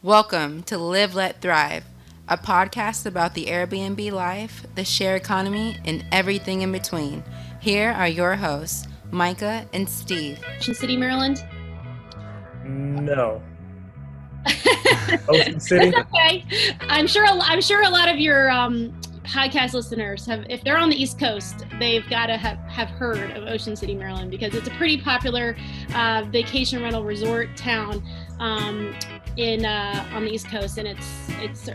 Welcome to Live, Let, Thrive, a podcast about the Airbnb life, the share economy, and everything in between. Here are your hosts, Micah and Steve. Ocean City, Maryland. No. Ocean That's City? okay. I'm sure a lot of your podcast listeners have, if they're on the East Coast, they've got to have heard of Ocean City, Maryland, because it's a pretty popular vacation rental resort town in on the East Coast, and it's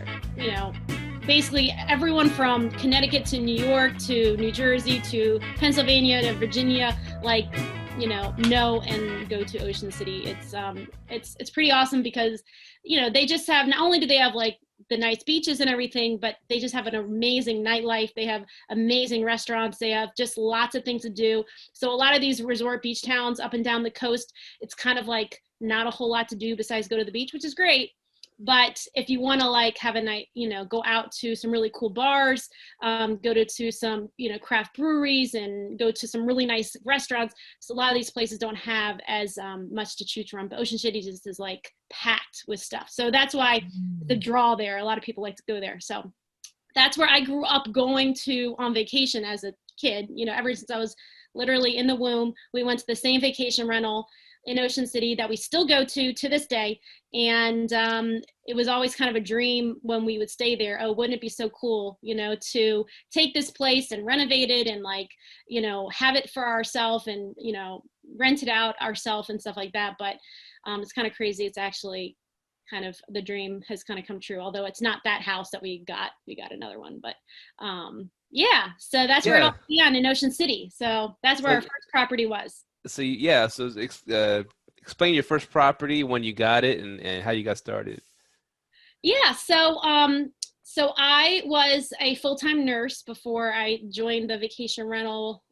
basically everyone from Connecticut to New York to New Jersey to Pennsylvania to Virginia, know and go to Ocean City. It's pretty awesome because they just have, not only do they have like the nice beaches and everything, but they just have an amazing nightlife. They have amazing restaurants. They have just lots of things to do. So a lot of these resort beach towns up and down the coast, it's kind of like not a whole lot to do besides go to the beach, which is great. But if you want to like have a night, go out to some really cool bars, go to some, craft breweries and go to some really nice restaurants. So a lot of these places don't have as much to choose from, but Ocean City just is like packed with stuff. So that's why the draw there, a lot of people like to go there. So that's where I grew up going to on vacation as a kid, ever since I was literally in the womb. We went to the same vacation rental in Ocean City that we still go to this day. And it was always kind of a dream when we would stay there. Oh, wouldn't it be so cool, to take this place and renovate it and like, have it for ourselves and, rent it out ourselves and stuff like that. But it's kind of crazy. It's actually kind of the dream has kind of come true. Although it's not that house that we got another one, but yeah. So that's where it all began in Ocean City. So that's where our first property was. Explain your first property, when you got it, and how you got started. Yeah, so I was a full-time nurse before I joined the vacation rental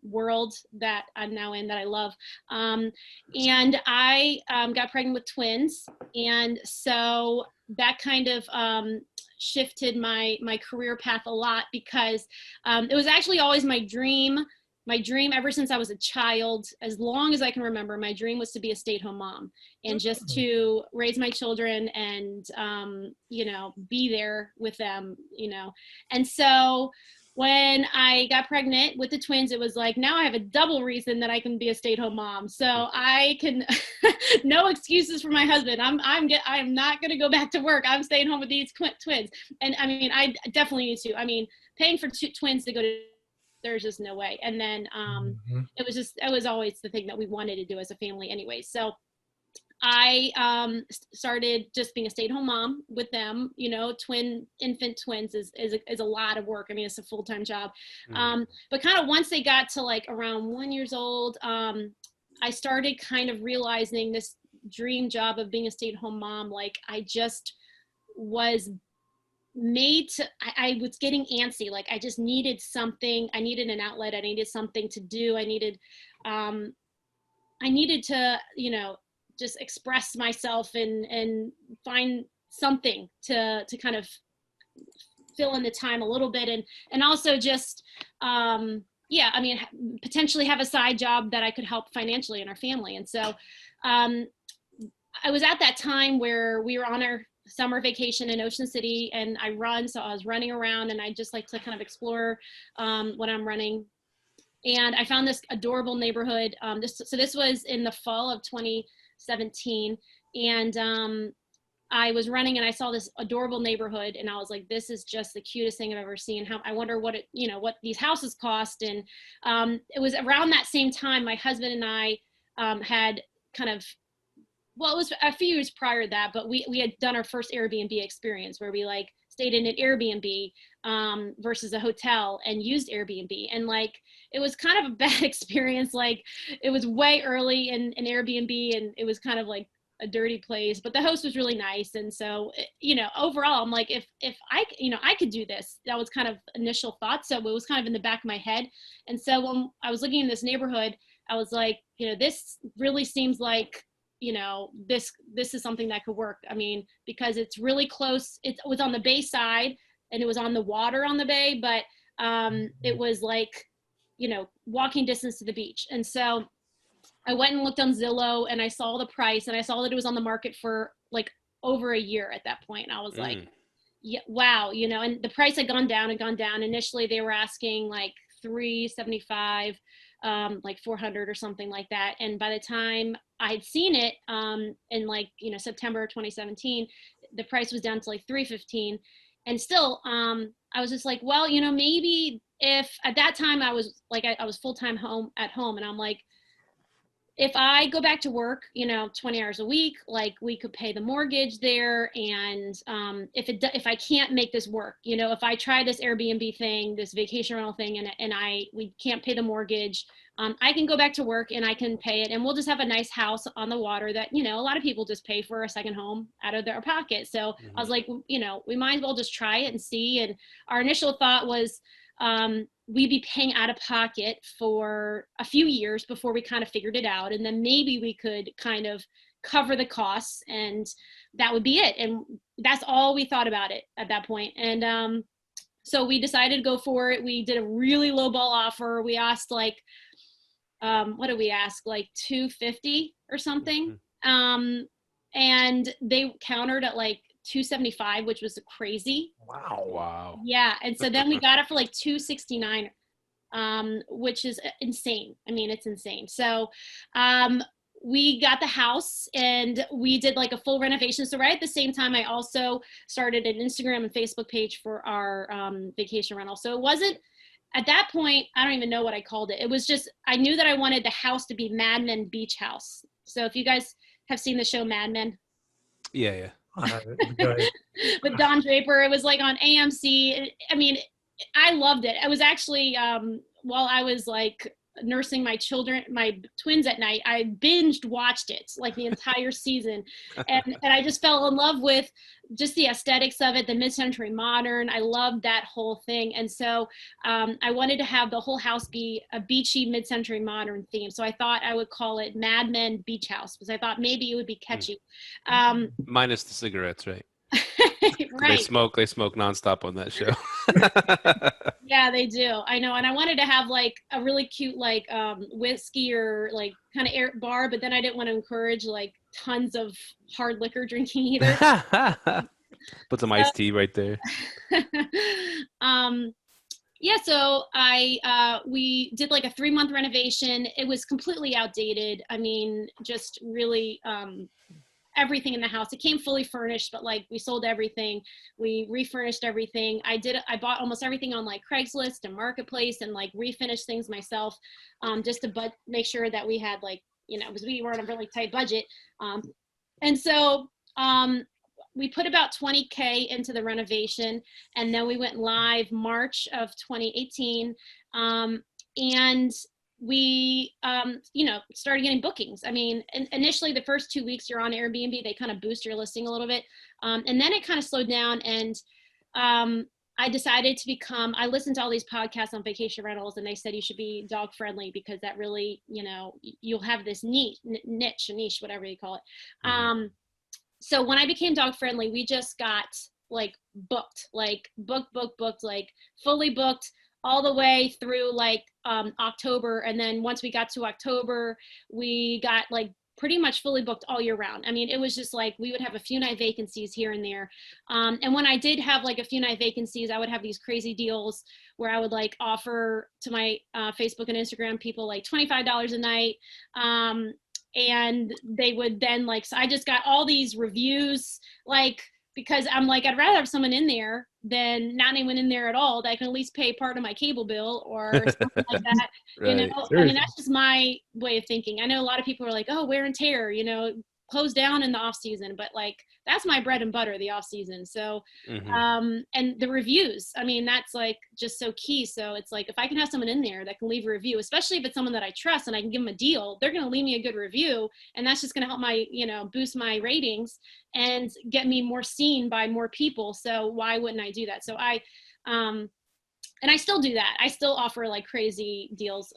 world that I'm now in, that I love. And I got pregnant with twins, and so that kind of shifted my career path a lot, because it was actually always my dream ever since I was a child. As long as I can remember, my dream was to be a stay-at-home mom and just to raise my children and, be there with them, And so when I got pregnant with the twins, it was like, now I have a double reason that I can be a stay-at-home mom. So I can, no excuses for my husband. I'm not going to go back to work. I'm staying home with these twins. And I mean, I definitely need to. I mean, paying for twins to go to, there's just no way. And then it was always the thing that we wanted to do as a family anyway. So I started just being a stay-at-home mom with them. Infant twins is a lot of work. I mean, it's a full-time job. But kind of once they got to like around 1 year old, I started kind of realizing this dream job of being a stay-at-home mom. Like I just was I was getting antsy. Like I just needed something. I needed an outlet. I needed something to do. I needed to, just express myself and find something to kind of fill in the time a little bit. And also just, potentially have a side job that I could help financially in our family. And so I was at that time where we were on our summer vacation in Ocean City, and so I was running around, and I just like to kind of explore when I'm running. And I found this adorable neighborhood. This was in the fall of 2017, and I was running and I saw this adorable neighborhood, and I was like, this is just the cutest thing I've ever seen. I wonder what what these houses cost. And it was around that same time my husband and I had kind of, well, it was a few years prior to that, but we had done our first Airbnb experience where we like stayed in an Airbnb versus a hotel and used Airbnb. And like, it was kind of a bad experience. Like it was way early in Airbnb, and it was kind of like a dirty place, but the host was really nice. And so, overall, I'm like, if I could do this. That was kind of initial thought. So it was kind of in the back of my head. And so when I was looking in this neighborhood, I was like, this really seems like, this is something that could work. I mean, because it's really close. It was on the bay side and it was on the water on the bay, but it was like, walking distance to the beach. And so I went and looked on Zillow, and I saw the price, and I saw that it was on the market for like over a year at that point. I was like, Mm. yeah, wow, and the price had gone down and gone down. Initially, they were asking like 375, like 400 or something like that. And by the time I had seen it, in like, September 2017, the price was down to like 315. And still, I was just like, well, maybe if at that time I was like, I was full-time at home, and I'm like, if I go back to work, 20 hours a week, like we could pay the mortgage there. And if I can't make this work, if I try this Airbnb thing, this vacation rental thing, and we can't pay the mortgage, I can go back to work and I can pay it, and we'll just have a nice house on the water that, a lot of people just pay for a second home out of their pocket. So I was like, we might as well just try it and see. And our initial thought was, we'd be paying out of pocket for a few years before we kind of figured it out. And then maybe we could kind of cover the costs, and that would be it. And that's all we thought about it at that point. And so we decided to go for it. We did a really low ball offer. We asked like, what did we ask? Like 250 or something. And they countered at like 275, which was crazy. Wow. Yeah. And so then we got it for like 269, which is insane. I mean, it's insane. So we got the house and we did like a full renovation. So right at the same time, I also started an Instagram and Facebook page for our vacation rental. So it wasn't, at that point, I don't even know what I called it. It was just, I knew that I wanted the house to be Mad Men Beach House. So if you guys have seen the show Mad Men. Yeah. With Don Draper, it was like on AMC. I mean, I loved it. It was actually while I was like nursing my twins at night, I binged watched it like the entire season, and I just fell in love with just the aesthetics of it, the mid-century modern. I loved that whole thing. And so I wanted to have the whole house be a beachy mid-century modern theme. So I thought I would call it Mad Men Beach House, because I thought maybe it would be catchy. Minus the cigarettes, right? Right. They smoke nonstop on that show. Yeah, they do. I know. And I wanted to have like a really cute, like whiskey or like kind of bar, but then I didn't want to encourage like tons of hard liquor drinking either. Put some iced tea right there. Yeah, so we did like a 3-month renovation. It was completely outdated. I mean, just really everything in the house. It came fully furnished, but like we sold everything. We refurnished everything. I bought almost everything on like Craigslist and Marketplace, and like refinished things myself, just to make sure that we had like, because we were on a really tight budget. And so we put about 20K into the renovation, and then we went live March of 2018. And we, started getting bookings. I mean, initially the first 2 weeks you're on Airbnb, they kind of boost your listing a little bit. And then it kind of slowed down. And I decided to I listened to all these podcasts on vacation rentals, and they said you should be dog friendly, because that really, you'll have this niche, whatever you call it. So when I became dog friendly, we just got like booked, like booked, like fully booked all the way through like October. And then once we got to October, we got like pretty much fully booked all year round. I mean, it was just like, we would have a few night vacancies here and there. And when I did have like a few night vacancies, I would have these crazy deals where I would like offer to my Facebook and Instagram people like $25 a night. And they would then like, so I just got all these reviews, like, because I'm like, I'd rather have someone in there than not anyone in there at all that I can at least pay part of my cable bill or something like that. Right. I mean, that's just my way of thinking. I know a lot of people are like, oh, wear and tear, close down in the off season, but like, that's my bread and butter, the off season. So, and the reviews, I mean, that's like just so key. So it's like, if I can have someone in there that can leave a review, especially if it's someone that I trust and I can give them a deal, they're going to leave me a good review. And that's just going to help my, boost my ratings and get me more seen by more people. So why wouldn't I do that? So and I still do that. I still offer like crazy deals.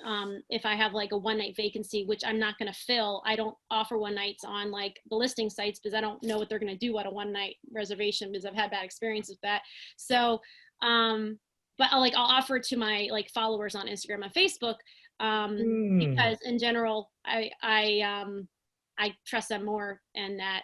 If I have like a one night vacancy, which I'm not going to fill, I don't offer one nights on like the listing sites, because I don't know what they're going to do at a one night reservation, because I've had bad experiences with that. So, but I'll offer it to my like followers on Instagram and Facebook, because in general, I trust them more, and that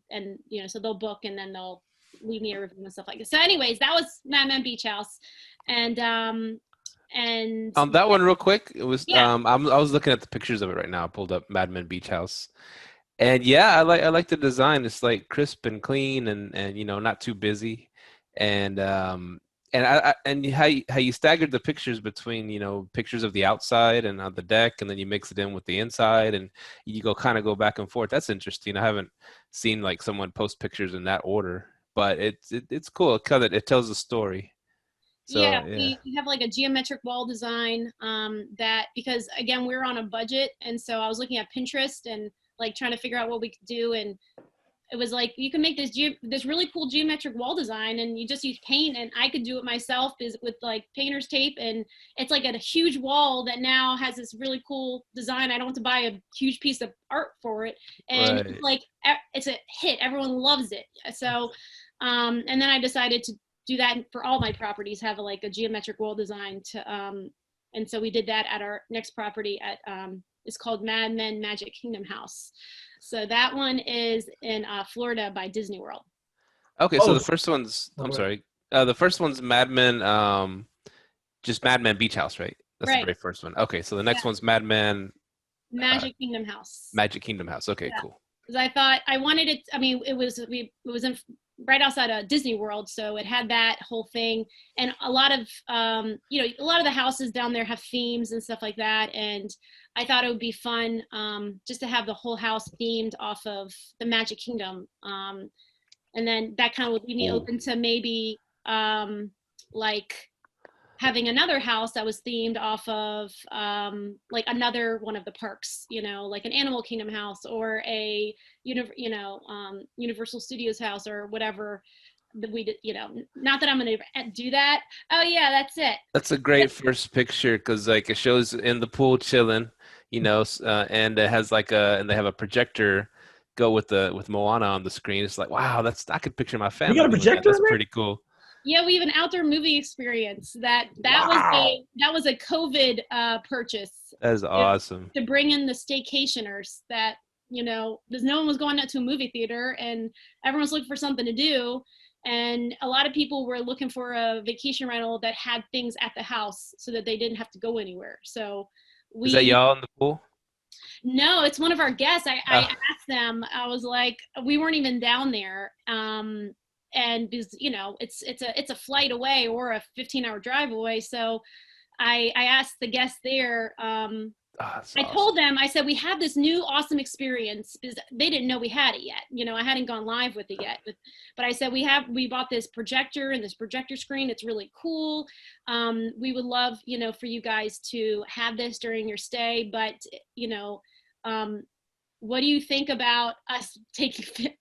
and so they'll book and then they'll leave me a review and stuff like that. So anyways, that was Madman Beach House. And That one real quick. It was yeah. I was looking at the pictures of it right now. I pulled up Madman Beach House. And yeah, I like the design. It's like crisp and clean and not too busy. And how you staggered the pictures between, pictures of the outside and on the deck, and then you mix it in with the inside and you go back and forth. That's interesting. I haven't seen like someone post pictures in that order, but it's cool. It tells a story. So, yeah, we have like a geometric wall design that, because again, we're on a budget. And so I was looking at Pinterest and like trying to figure out what we could do. And it was like, you can make this really cool geometric wall design and you just use paint, and I could do it myself with like painter's tape. And it's like a huge wall that now has this really cool design. I don't have to buy a huge piece of art for it. And right. it's like, it's a hit. Everyone loves it. So, and then I decided to do that for all my properties, have a geometric wall design and so we did that at our next property at, it's called Mad Men Magic Kingdom House. So that one is in Florida by Disney World. Okay, so the first one's, I'm sorry. The first one's Mad Men, just Mad Men Beach House, right? That's right. The very first one. Okay, so the next one's Mad Men Magic Kingdom House. Magic Kingdom House. Okay, yeah. Cool. Because I thought I wanted it. I mean, it was in right outside of Disney World, so it had that whole thing, and a lot of a lot of the houses down there have themes and stuff like that, and I thought it would be fun just to have the whole house themed off of the Magic Kingdom, and then that kind of would leave me open to maybe like having another house that was themed off of like another one of the parks, like an Animal Kingdom house or a Universal Studios house or whatever that we did. Not that I'm going to do that. Oh yeah, that's it. That's a great first picture because like it shows in the pool chilling, and it has and they have a projector go with Moana on the screen. It's like, wow, I could picture my family. You got a projector? That's pretty cool. Yeah, we have an outdoor movie experience that Wow. was a COVID purchase. That is awesome. To bring in the staycationers that, because no one was going out to a movie theater and everyone's looking for something to do. And a lot of people were looking for a vacation rental that had things at the house so that they didn't have to go anywhere. So Is that y'all in the pool? No, it's one of our guests. I asked them, I was like, we weren't even down there. And because it's a flight away or a 15-hour drive away, so I asked the guests there. I told them, I said, we have this new awesome experience, because they didn't know we had it yet. I hadn't gone live with it yet, but I said we bought this projector and this projector screen. It's really cool. We would love for you guys to have this during your stay, but what do you think about us taking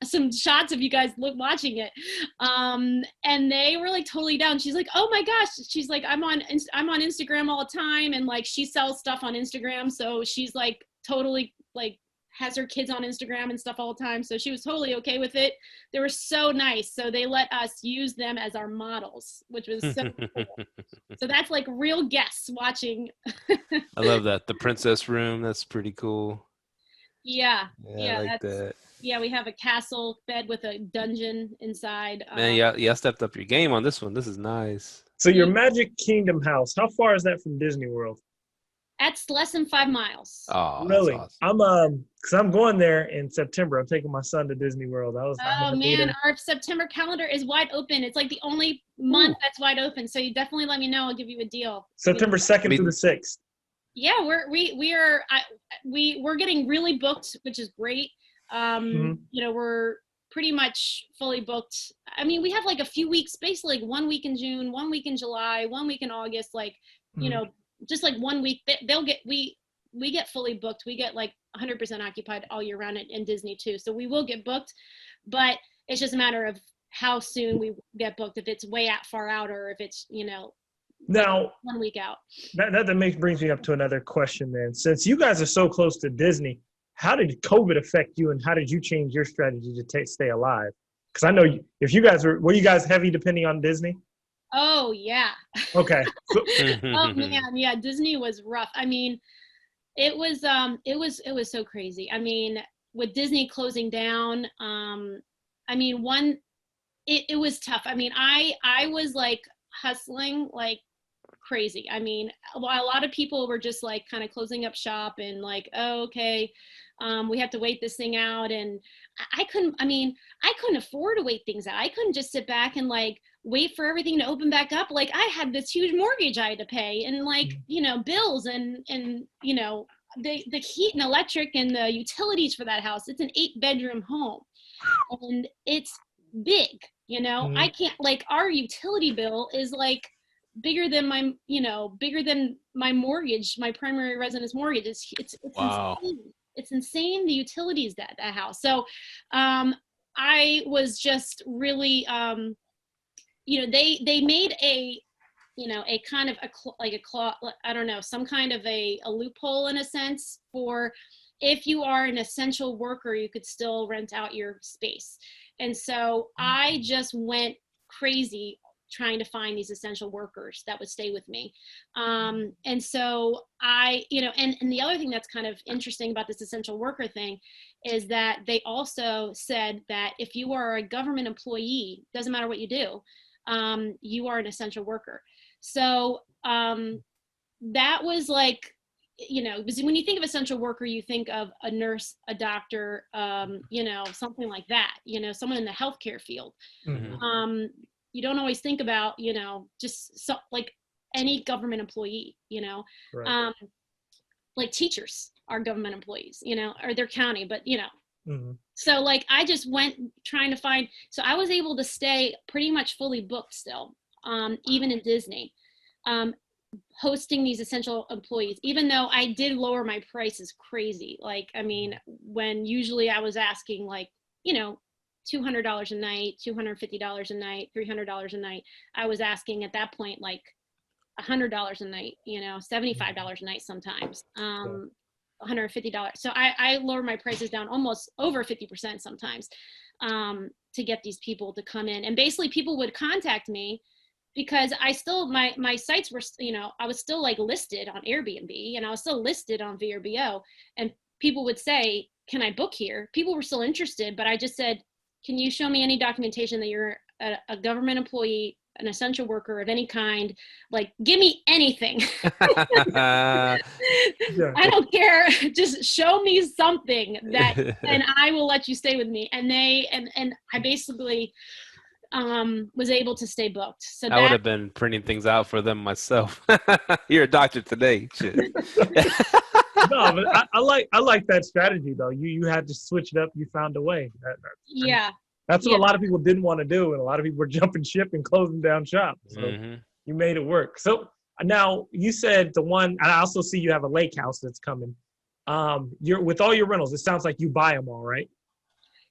some shots of you guys watching it? And they were like totally down. She's like, oh my gosh. She's like, I'm on Instagram all the time. And like, she sells stuff on Instagram. So she's like totally like has her kids on Instagram and stuff all the time. So she was totally okay with it. They were so nice. So they let us use them as our models, which was so cool. So that's like real guests watching. I love that. The princess room. That's pretty cool. Yeah, I like that. Yeah, we have a castle bed with a dungeon inside. Man, y'all stepped up your game on this one. This is nice. So your Magic Kingdom house, how far is that from Disney World? That's less than 5 miles. Oh, really? Awesome. Because I'm going there in September. I'm taking my son to Disney World. Oh man, our September calendar is wide open. It's like the only month that's wide open. So you definitely let me know. I'll give you a deal. September 2nd through the 6th. Yeah, we're getting really booked, which is great. We're pretty much fully booked. I mean, we have like a few weeks, basically like 1 week in June, 1 week in July, 1 week in August, like, just like 1 week. We get fully booked. We get like 100% occupied all year round in Disney too. So we will get booked, but it's just a matter of how soon we get booked, if it's way far out or if it's, now 1 week out. That brings me up to another question then. Since you guys are so close to Disney, how did COVID affect you and how did you change your strategy to stay alive? Because I know if you guys were you guys heavy depending on Disney? Oh yeah. Okay. Oh man, yeah, Disney was rough. I mean, it was so crazy. I mean, with Disney closing down, I mean, it was tough. I mean, I was like hustling like crazy. I mean, while a lot of people were just like kind of closing up shop and like, oh, okay, we have to wait this thing out. And I couldn't afford to wait things out. I couldn't just sit back and like wait for everything to open back up. Like I had this huge mortgage I had to pay and like, you know, bills and, you know, the heat and electric and the utilities for that house. It's an 8-bedroom home and it's big, you know. I can't, like, our utility bill is like bigger than my mortgage, my primary residence mortgage. It's Wow. insane. It's insane, the utilities that house. So I was just really you know, they made a, you know, a kind of I don't know, some kind of a loophole in a sense for if you are an essential worker, you could still rent out your space. And so I just went crazy trying to find these essential workers that would stay with me. And so I, you know, and the other thing that's kind of interesting about this essential worker thing is that they also said that if you are a government employee, doesn't matter what you do, you are an essential worker. So that was like, you know, because when you think of essential worker, you think of a nurse, a doctor, you know, something like that, you know, someone in the healthcare field. You don't always think about, you know, just so, like any government employee, you know, right. Like teachers are government employees, you know, or their county, but, you know, so like I just went trying to find, so I was able to stay pretty much fully booked still, even in Disney, hosting these essential employees, even though I did lower my prices crazy. Like, I mean, when usually I was asking like, you know, $200 a night, $250 a night, $300 a night, I was asking at that point like $100 a night, you know, $75 a night sometimes, $150. So I lowered my prices down almost over 50% sometimes, to get these people to come in. And basically people would contact me because I still, my sites were, you know, I was still like listed on Airbnb and I was still listed on VRBO, and people would say, can I book here? People were still interested, but I just said, can you show me any documentation that you're a government employee, an essential worker of any kind? Like, give me anything. I don't care. Just show me something that, and I will let you stay with me. And and I basically was able to stay booked. So I would have been printing things out for them myself. You're a doctor today. Shit. No, but I like that strategy though. You had to switch it up. You found a way. That's what a lot of people didn't want to do, and a lot of people were jumping ship and closing down shop. So you made it work. So now you said the one, and I also see you have a lake house that's coming. You're with all your rentals. It sounds like you buy them all, right?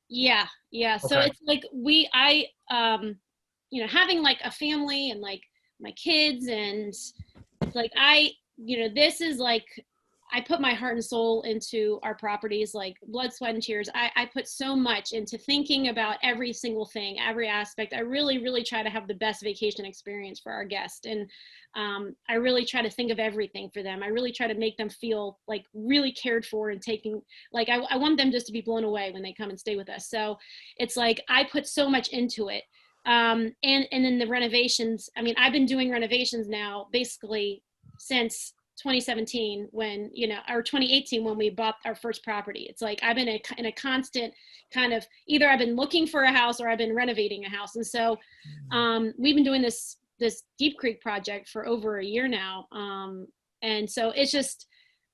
Yeah. Okay. So it's like you know, having like a family and like my kids, and it's like you know, this is like, I put my heart and soul into our properties, like blood, sweat, and tears. I put so much into thinking about every single thing, every aspect. I really, really try to have the best vacation experience for our guests. And I really try to think of everything for them. I really try to make them feel like really cared for and taking, like, I want them just to be blown away when they come and stay with us. So it's like, I put so much into it. And then the renovations, I mean, I've been doing renovations now basically since 2017 when, you know, or 2018 when we bought our first property. It's like I've been in a constant kind of, either I've been looking for a house or I've been renovating a house. And so we've been doing this Deep Creek project for over a year now. And so it's just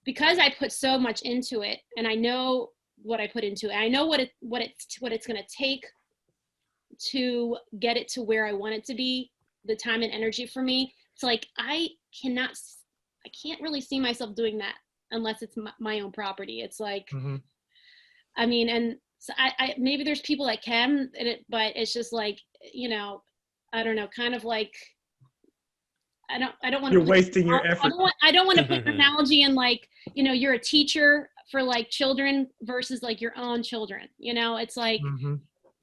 because I put so much into it, and I know what I put into it. I know what it's going to take to get it to where I want it to be, the time and energy for me. It's like I can't really see myself doing that unless it's my own property. It's like, I mean, and so I maybe there's people that can, but it's just like, you know, I don't know, kind of like, I don't want to. You're wasting your effort. I don't want to put an analogy in like, you know, you're a teacher for like children versus like your own children. You know, it's like,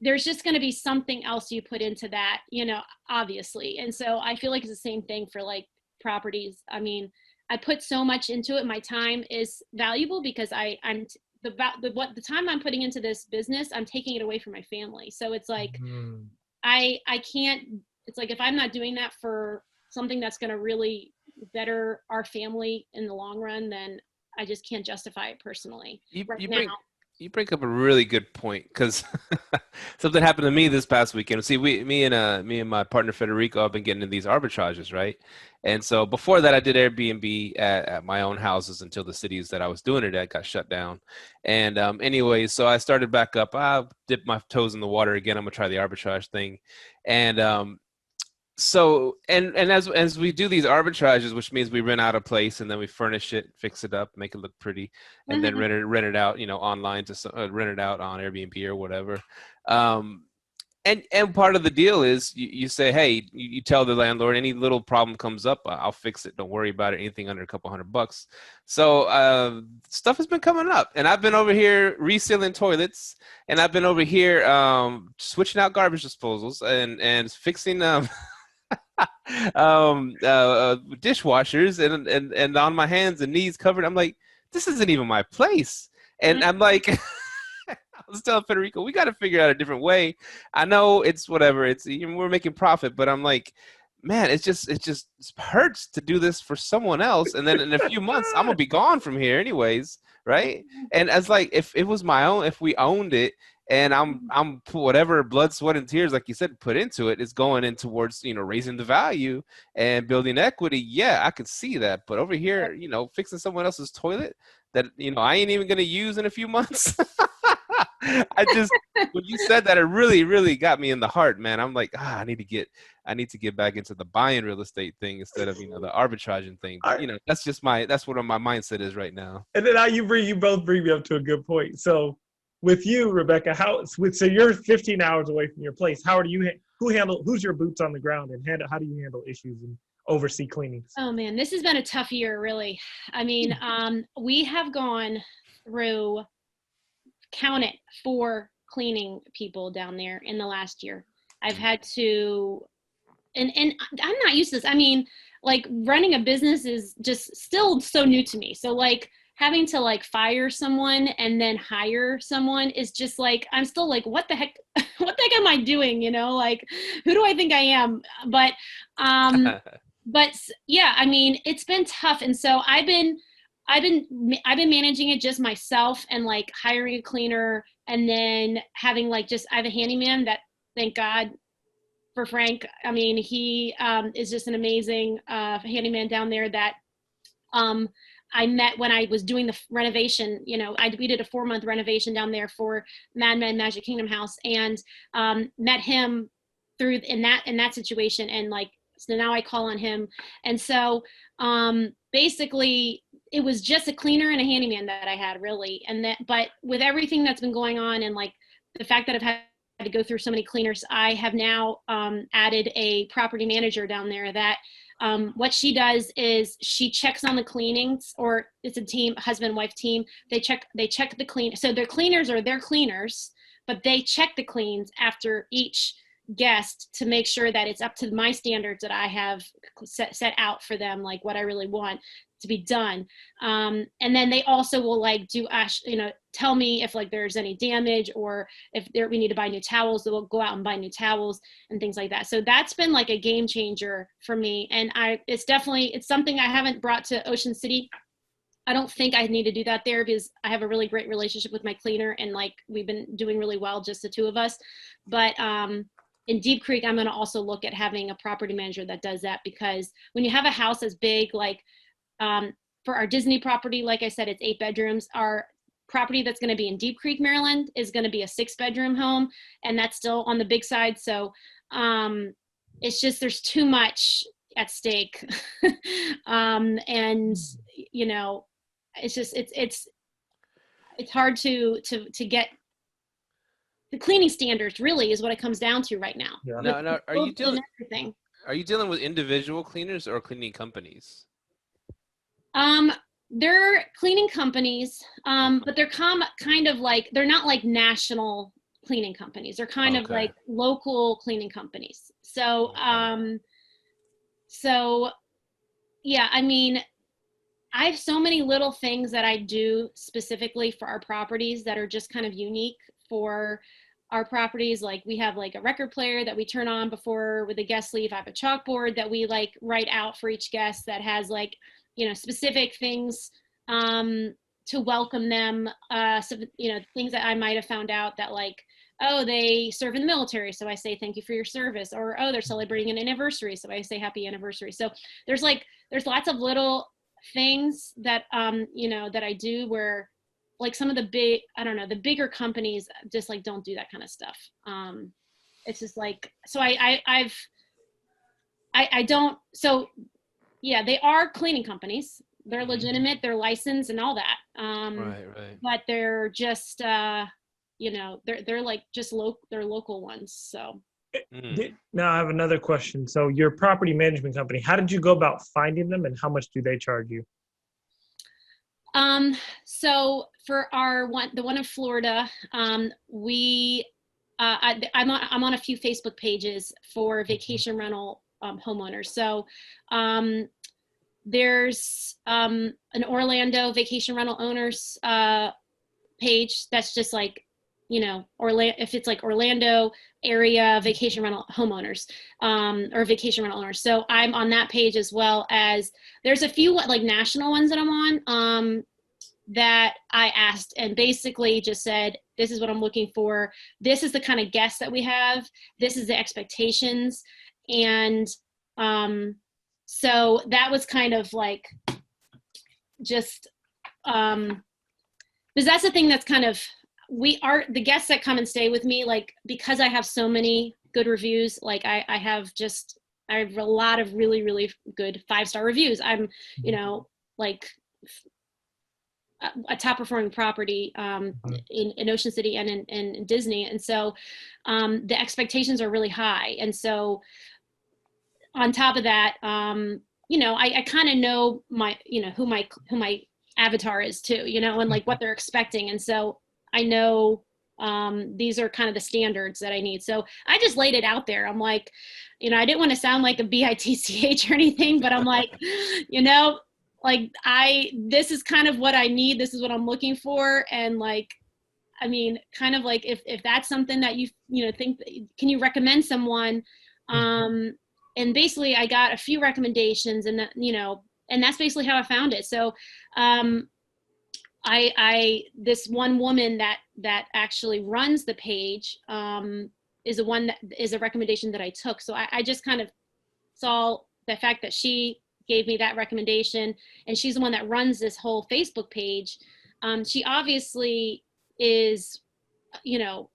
there's just going to be something else you put into that, you know, obviously. And so I feel like it's the same thing for like properties. I mean, I put so much into it. My time is valuable because I'm the time I'm putting into this business, I'm taking it away from my family. So it's like, Mm. I can't, it's like, if I'm not doing that for something that's going to really better our family in the long run, then I just can't justify it personally now. You bring up a really good point, because something happened to me this past weekend. See, me and my partner Federico have been getting into these arbitrages, right? And so before that, I did Airbnb at my own houses until the cities that I was doing it at got shut down. And anyway, so I started back up. I dipped my toes in the water again. I'm gonna try the arbitrage thing, and so as we do these arbitrages, which means we rent out a place and then we furnish it, fix it up, make it look pretty, and then rent it out, online to rent it out on Airbnb or whatever. And part of the deal is you say, hey, you tell the landlord, any little problem comes up, I'll fix it. Don't worry about it. Anything under a couple $100. So stuff has been coming up, and I've been over here resealing toilets, and I've been over here switching out garbage disposals and fixing dishwashers and on my hands and knees covered. I'm like, this isn't even my place. And I'm like, I was telling Federico, we got to figure out a different way. I know it's whatever. We're making profit, but I'm like, man, it just hurts to do this for someone else. And then in a few months, I'm gonna be gone from here anyways, right? And as like, if it was my own, if we owned it, and I'm whatever blood, sweat, and tears, like you said, put into it, is going in towards, raising the value and building equity. Yeah, I could see that. But over here, fixing someone else's toilet that, I ain't even going to use in a few months. When you said that, it really, really got me in the heart, man. I'm like, I need to get back into the buying real estate thing instead of, the arbitraging thing. But, that's what my mindset is right now. And then you both bring me up to a good point. So with you, Rebecca, so you're 15 hours away from your place. Who's your boots on the ground, and how do you handle issues and oversee cleanings? Oh man, this has been a tough year, really. I mean, we have gone through, count it, 4 cleaning people down there in the last year. I've had to, and I'm not used to this. I mean, like, running a business is just still so new to me. So like, having to like fire someone and then hire someone is just like, I'm still like, what the heck am I doing? Like, who do I think I am? But yeah, I mean, it's been tough. And so I've been managing it just myself, and like hiring a cleaner, and then having I have a handyman that, thank God for Frank. I mean, he is just an amazing handyman down there that I met when I was doing the renovation. We did a 4-month renovation down there for Mad Men Magic Kingdom House, and met him in that situation. And like, so now I call on him. And so basically it was just a cleaner and a handyman that I had, really. But with everything that's been going on, and like the fact that I've had to go through so many cleaners, I have now added a property manager down there that what she does is she checks on the cleanings, or it's a team, husband wife team. They check the clean. So their cleaners are their cleaners, but they check the cleans after each guest to make sure that it's up to my standards that I have set out for them, like what I really want to be done. And then they also will like tell me if like there's any damage, or if we need to buy new towels, they'll go out and buy new towels and things like that. So that's been like a game changer for me. And it's something I haven't brought to Ocean City. I don't think I need to do that there, because I have a really great relationship with my cleaner, and like we've been doing really well, just the two of us. But in Deep Creek, I'm going to also look at having a property manager that does that, because when you have a house as big, like for our Disney property, like I said, it's 8 bedrooms. Our property that's going to be in Deep Creek, Maryland, is going to be a 6-bedroom home, and that's still on the big side. So it's just, there's too much at stake. And it's just, it's hard to get the cleaning standards, really, is what it comes down to right now. Yeah. Now, are you dealing with individual cleaners or cleaning companies? They're cleaning companies, but they're kind of like, they're not like national cleaning companies. They're kind of like local cleaning companies. So, so yeah, I mean, I have so many little things that I do specifically for our properties that are just kind of unique for our properties. Like we have like a record player that we turn on before with the guests leave. I have a chalkboard that we like write out for each guest that has like, you know, specific things to welcome them. So, you know, things that I might have found out that like, oh, they serve in the military, so I say thank you for your service. Or, oh, they're celebrating an anniversary, so I say happy anniversary. So there's lots of little things that you know, that I do where like some of the the bigger companies just like don't do that kind of stuff. It's just like, so I don't, so yeah, they are cleaning companies. They're legitimate, they're licensed and all that. Right. But they're just you know, they're like just they're local ones. So Now I have another question. So your property management company, how did you go about finding them and how much do they charge you? So for the one in Florida, I'm on a few Facebook pages for vacation rental homeowners. So there's an Orlando vacation rental owners page that's just like, you know, if it's like Orlando area vacation rental homeowners or vacation rental owners. So I'm on that page, as well as there's a few like national ones that I'm on that I asked and basically just said, this is what I'm looking for. This is the kind of guests that we have. This is the expectations. And so that was kind of like just because that's the thing that's kind of, the guests that come and stay with me, like, because I have so many good reviews, like I have a lot of really, really good 5-star reviews. I'm, you know, like a top performing property in Ocean City and in Disney. And so the expectations are really high. And so on top of that, you know, I kind of know who my avatar is too, you know, and like what they're expecting. And so I know these are kind of the standards that I need. So I just laid it out there. I'm like, you know, I didn't want to sound like a bitch or anything, but I'm like, you know, like this is kind of what I need. This is what I'm looking for. And like, I mean, kind of like if that's something that you know, think, can you recommend someone? And basically I got a few recommendations and that, you know, and that's basically how I found it. So, this one woman that actually runs the page, is a recommendation that I took. So I just kind of saw the fact that she gave me that recommendation, and she's the one that runs this whole Facebook page. She obviously is, you know,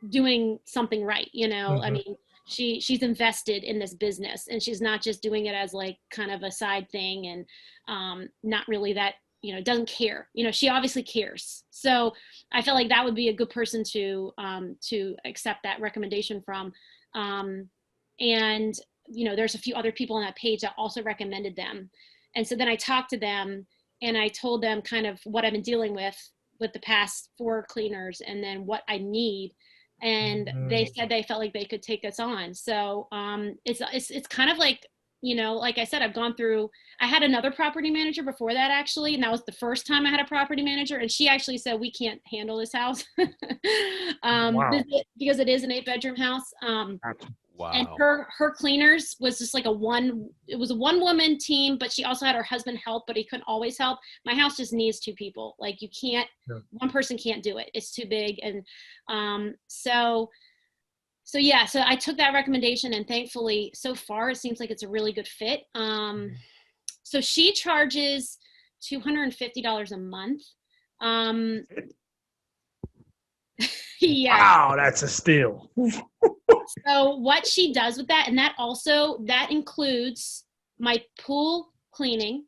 doing something right, you know. I mean, she's invested in this business, and she's not just doing it as like kind of a side thing, and not really that, you know, doesn't care, you know. She obviously cares. So I felt like that would be a good person to accept that recommendation from. And you know, there's a few other people on that page that also recommended them. And so then I talked to them and I told them kind of what I've been dealing with the past 4 cleaners, and then what I need. And they said they felt like they could take us on. So it's kind of like, you know, like I said, I had another property manager before that, actually, and that was the first time I had a property manager, and she actually said, we can't handle this house. Wow. Because it is an 8-bedroom house. Wow. And her cleaners was just like it was a 1-woman team, but she also had her husband help, but he couldn't always help. My house just needs 2 people. Like you can't, one person can't do it. It's too big. And so yeah, so I took that recommendation, and thankfully so far it seems like it's a really good fit. So she charges $250 a month. Yeah. Wow, that's a steal. So what she does with that, and that includes my pool cleaning,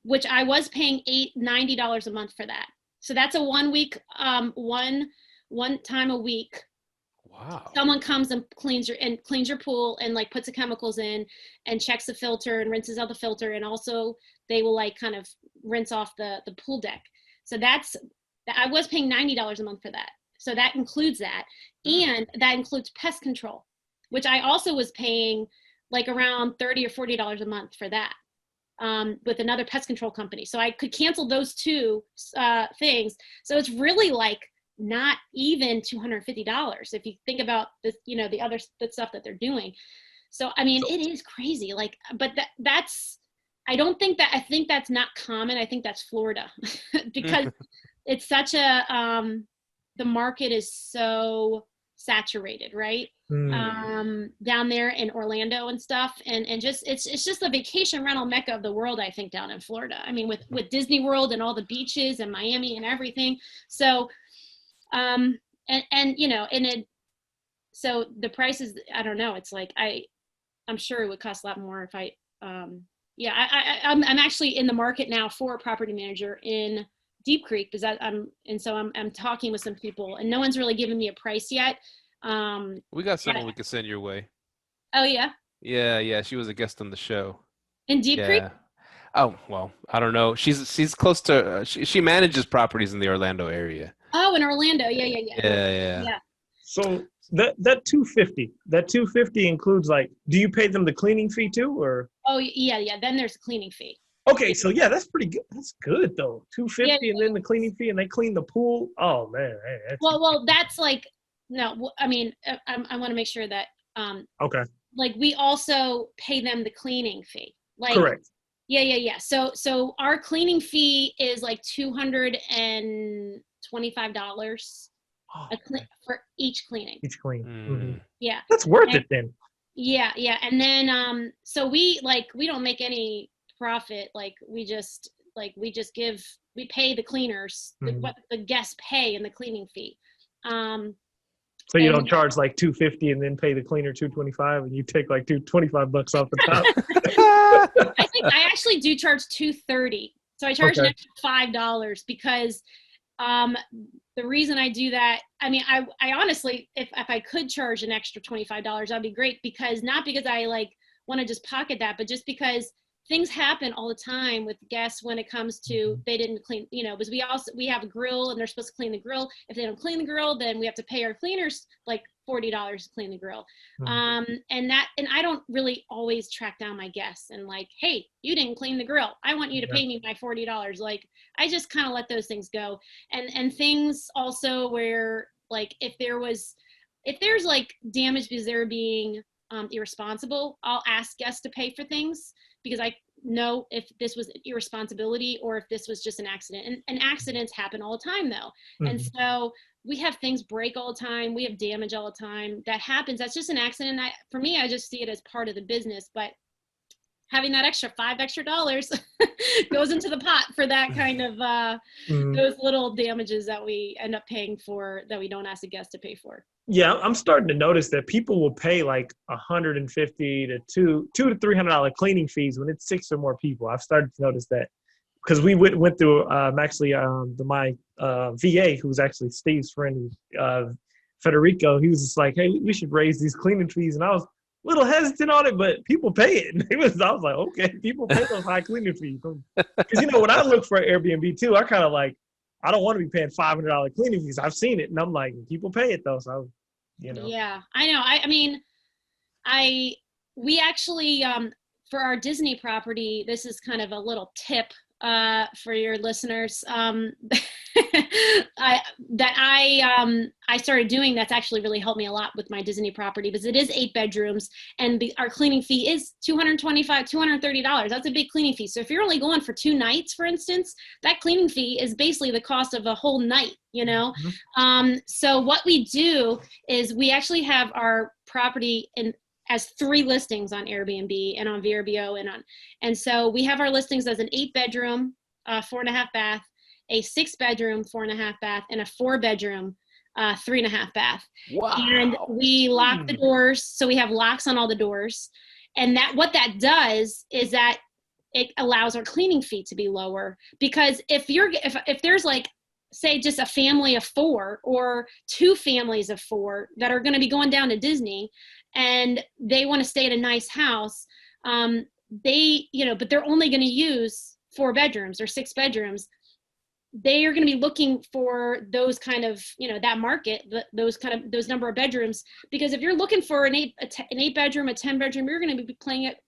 which I was paying $90 a month for that. So that's a 1 week, one time a week. Wow. Someone comes and cleans your pool and like puts the chemicals in and checks the filter and rinses out the filter. And also they will like kind of rinse off the pool deck. So I was paying $90 a month for that. So that includes that. And that includes pest control, which I also was paying like around $30 or $40 a month for that. with another pest control company. So I could cancel those two things. So it's really like not even $250 if you think about this, you know, the stuff that they're doing. So, I mean, it is crazy. Like, but I think that's not common. I think that's Florida because it's such a, the market is so saturated, right? Down there in Orlando and stuff. And just, it's just the vacation rental mecca of the world, I think, down in Florida. I mean, with Disney World and all the beaches and Miami and everything. So, and you know, so the prices, I don't know. It's like, I'm sure it would cost a lot more if I'm actually in the market now for a property manager in Deep Creek because I'm talking with some people and no one's really given me a price yet. We got someone we could send your way. Oh yeah. Yeah. She was a guest on the show. In Deep Creek? Oh, well, I don't know. She's close to, she manages properties in the Orlando area. Oh, in Orlando. Yeah. So that 250 includes like, do you pay them the cleaning fee too, or? Oh yeah. Then there's a cleaning fee. Okay, so yeah, that's pretty good. That's good though. 250 and then the cleaning fee, and they clean the pool. Oh man. Well, that's like, no, I mean, I want to make sure that, okay. Like we also pay them the cleaning fee. Like, correct. Yeah. So our cleaning fee is like $225 for each cleaning. Each clean. Mm-hmm. Yeah. That's worth it then. Yeah. And then, so we don't make any profit. Like we pay the cleaners what the guests pay in the cleaning fee. So you don't charge like $250 and then pay the cleaner $225 and you take like $225 off the top. I think I actually do charge $230. So I charge an extra $5 because the reason I do that, I mean, I honestly, if I could charge an extra $25, that'd be great because not because I like want to just pocket that, but just because things happen all the time with guests when it comes to they didn't clean, you know, because we have a grill and they're supposed to clean the grill. If they don't clean the grill, then we have to pay our cleaners like $40 to clean the grill. And I don't really always track down my guests and like, hey, you didn't clean the grill. I want you to pay me my $40. Like I just kind of let those things go. And things also where like if there's like damage because they're being irresponsible, I'll ask guests to pay for things because I know if this was irresponsibility or if this was just an accident. And accidents happen all the time though. And so we have things break all the time. We have damage all the time. That happens. That's just an accident. For me, I just see it as part of the business. But having that $5 extra goes into the pot for that kind of those little damages that we end up paying for that we don't ask the guest to pay for. Yeah, I'm starting to notice that people will pay like $150 to $200 to $300 cleaning fees when it's 6 or more people. I've started to notice that because we went through my VA, who's actually Steve's friend, Federico. He was just like, "Hey, we should raise these cleaning fees," and I was a little hesitant on it, but people pay it. And I was like, okay, people pay those high cleaning fees. Because when I look for an Airbnb too, I kind of like, I don't want to be paying $500 cleaning fees. I've seen it, and I'm like, people pay it though, so Yeah, I know. I mean, we actually for our Disney property, this is kind of a little tip for your listeners I started doing that's actually really helped me a lot with my Disney property because it is 8 bedrooms and our cleaning fee is $230. That's a big cleaning fee. So if you're only going for 2 nights, for instance, that cleaning fee is basically the cost of a whole night, So what we do is we actually have our property as 3 listings on Airbnb and on VRBO and so we have our listings as an 8 bedroom, 4.5 bath, a 6 bedroom, 4.5 bath, and a 4 bedroom, 3.5 bath. Wow. And we lock the doors. So we have locks on all the doors. And what that does is that it allows our cleaning fee to be lower because if there's like, say just a family of 4 or 2 families of 4 that are going to be going down to Disney and they want to stay at a nice house, but they're only going to use 4 bedrooms or 6 bedrooms. they are going to be looking for those kind of, that market, those number of bedrooms, because if you're looking for an 8 bedroom, a 10 bedroom, you're going to be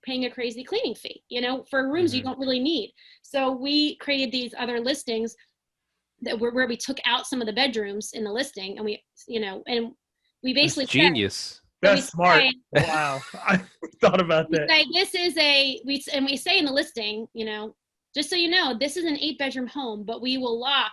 paying a crazy cleaning fee, for rooms you don't really need. So we created these other listings that where we took out some of the bedrooms in the listing, and we basically That's genius. That's smart. Wow. I thought about that. We say in the listing, just so you know, this is an 8 bedroom home, but we will lock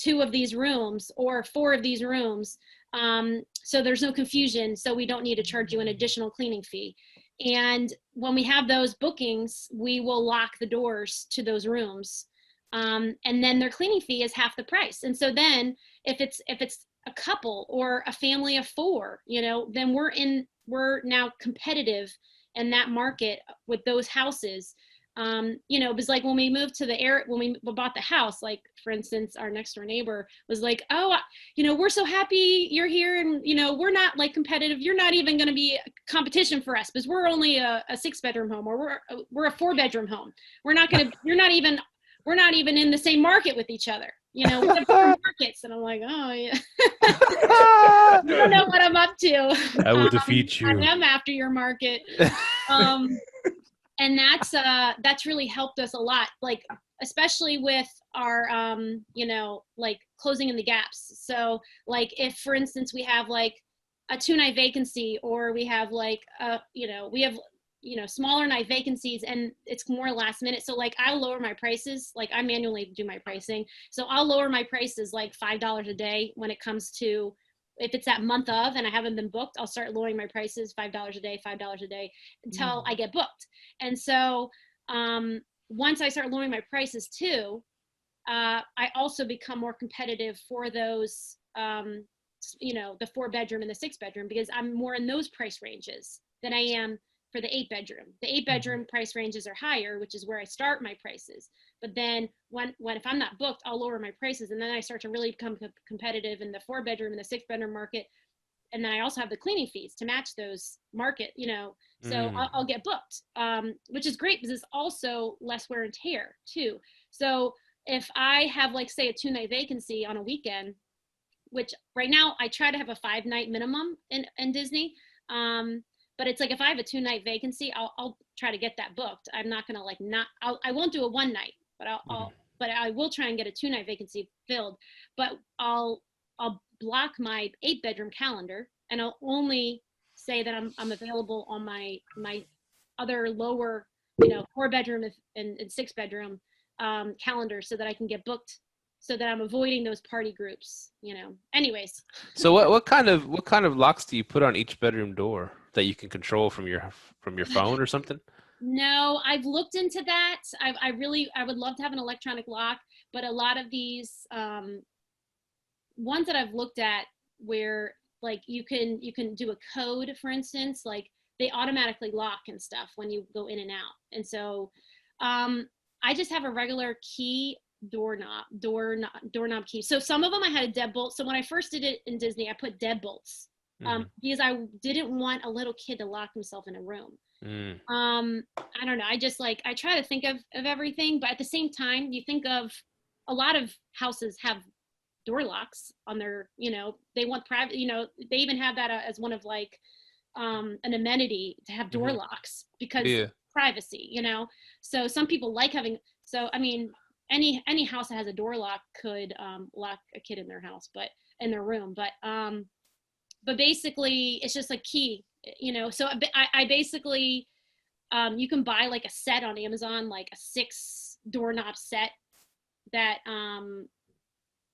2 of these rooms or 4 of these rooms. So there's no confusion. So we don't need to charge you an additional cleaning fee. And when we have those bookings, we will lock the doors to those rooms. And then their cleaning fee is half the price. And so then if it's a couple or a family of 4, then we're now competitive in that market with those houses. Because like when we moved to when we bought the house, like for instance, our next door neighbor was like, oh, we're so happy you're here, and we're not like competitive. You're not even going to be competition for us because we're only a 6 bedroom home, or we're a 4 bedroom home. We're not even in the same market with each other. We have different markets, and I'm like, oh yeah, you don't know what I'm up to. I will defeat you. I am after your market. And that's really helped us a lot, like especially with our like closing in the gaps. So like if for instance we have like a 2-night vacancy, or we have like we have smaller night vacancies and it's more last minute, so like I'll lower my prices, like I manually do my pricing, so I'll lower my prices like $5 a day when it comes to, if it's that month of and I haven't been booked, I'll start lowering my prices $5 a day until I get booked. And so once I start lowering my prices too, I also become more competitive for those, the 4 bedroom and the 6 bedroom, because I'm more in those price ranges than I am for the 8 bedroom. The 8 bedroom price ranges are higher, which is where I start my prices. But then when if I'm not booked, I'll lower my prices, and then I start to really become competitive in the 4 bedroom and the 6 bedroom market. And then I also have the cleaning fees to match those market, so I'll get booked, which is great because it's also less wear and tear too. So if I have like say a 2-night vacancy on a weekend, which right now I try to have a 5-night minimum in Disney. But it's like if I have a 2-night vacancy, I'll try to get that booked. I'm not gonna like I won't do a 1 night, but but I will try and get a 2-night vacancy filled. But I'll block my 8 bedroom calendar, and I'll only say that I'm available on my other lower 4 bedroom and 6 bedroom calendar, so that I can get booked, so that I'm avoiding those party groups. Anyways. So what kind of locks do you put on each bedroom door that you can control from your phone or something? No, I've looked into that. I would love to have an electronic lock, but a lot of these ones that I've looked at where like you can do a code, for instance, like they automatically lock and stuff when you go in and out. And so I just have a regular key doorknob key. So some of them I had a deadbolt. So when I first did it in Disney, I put deadbolts because I didn't want a little kid to lock himself in a room. I don't know. I try to think of everything, but at the same time, you think of a lot of houses have door locks on their, they want private, they even have that as one of like an amenity to have door locks because privacy, so some people like having, so I mean, any house that has a door lock could lock a kid in their house, but in their room, but basically it's just a key, so I basically you can buy like a set on Amazon, like a 6 doorknob set that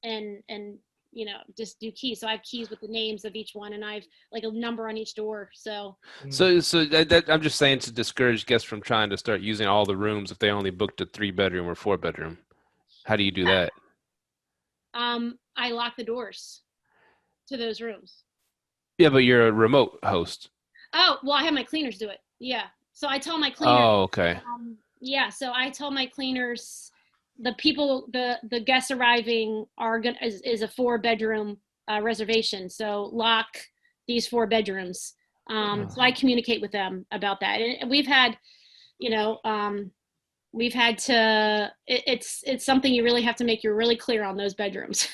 and just do keys. So I have keys with the names of each one, and I've like a number on each door. So that I'm just saying to discourage guests from trying to start using all the rooms if they only booked a 3 bedroom or 4 bedroom. How do you do that? I lock the doors to those rooms. Yeah, but you're a remote host. Oh, well, I have my cleaners do it. Yeah. So I tell my cleaners. Oh, okay. So I tell my cleaners, the people, the guests arriving is a 4 bedroom reservation. So lock these 4 bedrooms. So I communicate with them about that. And we've had, We've had to, it's something you really have to make, you're really clear on those bedrooms.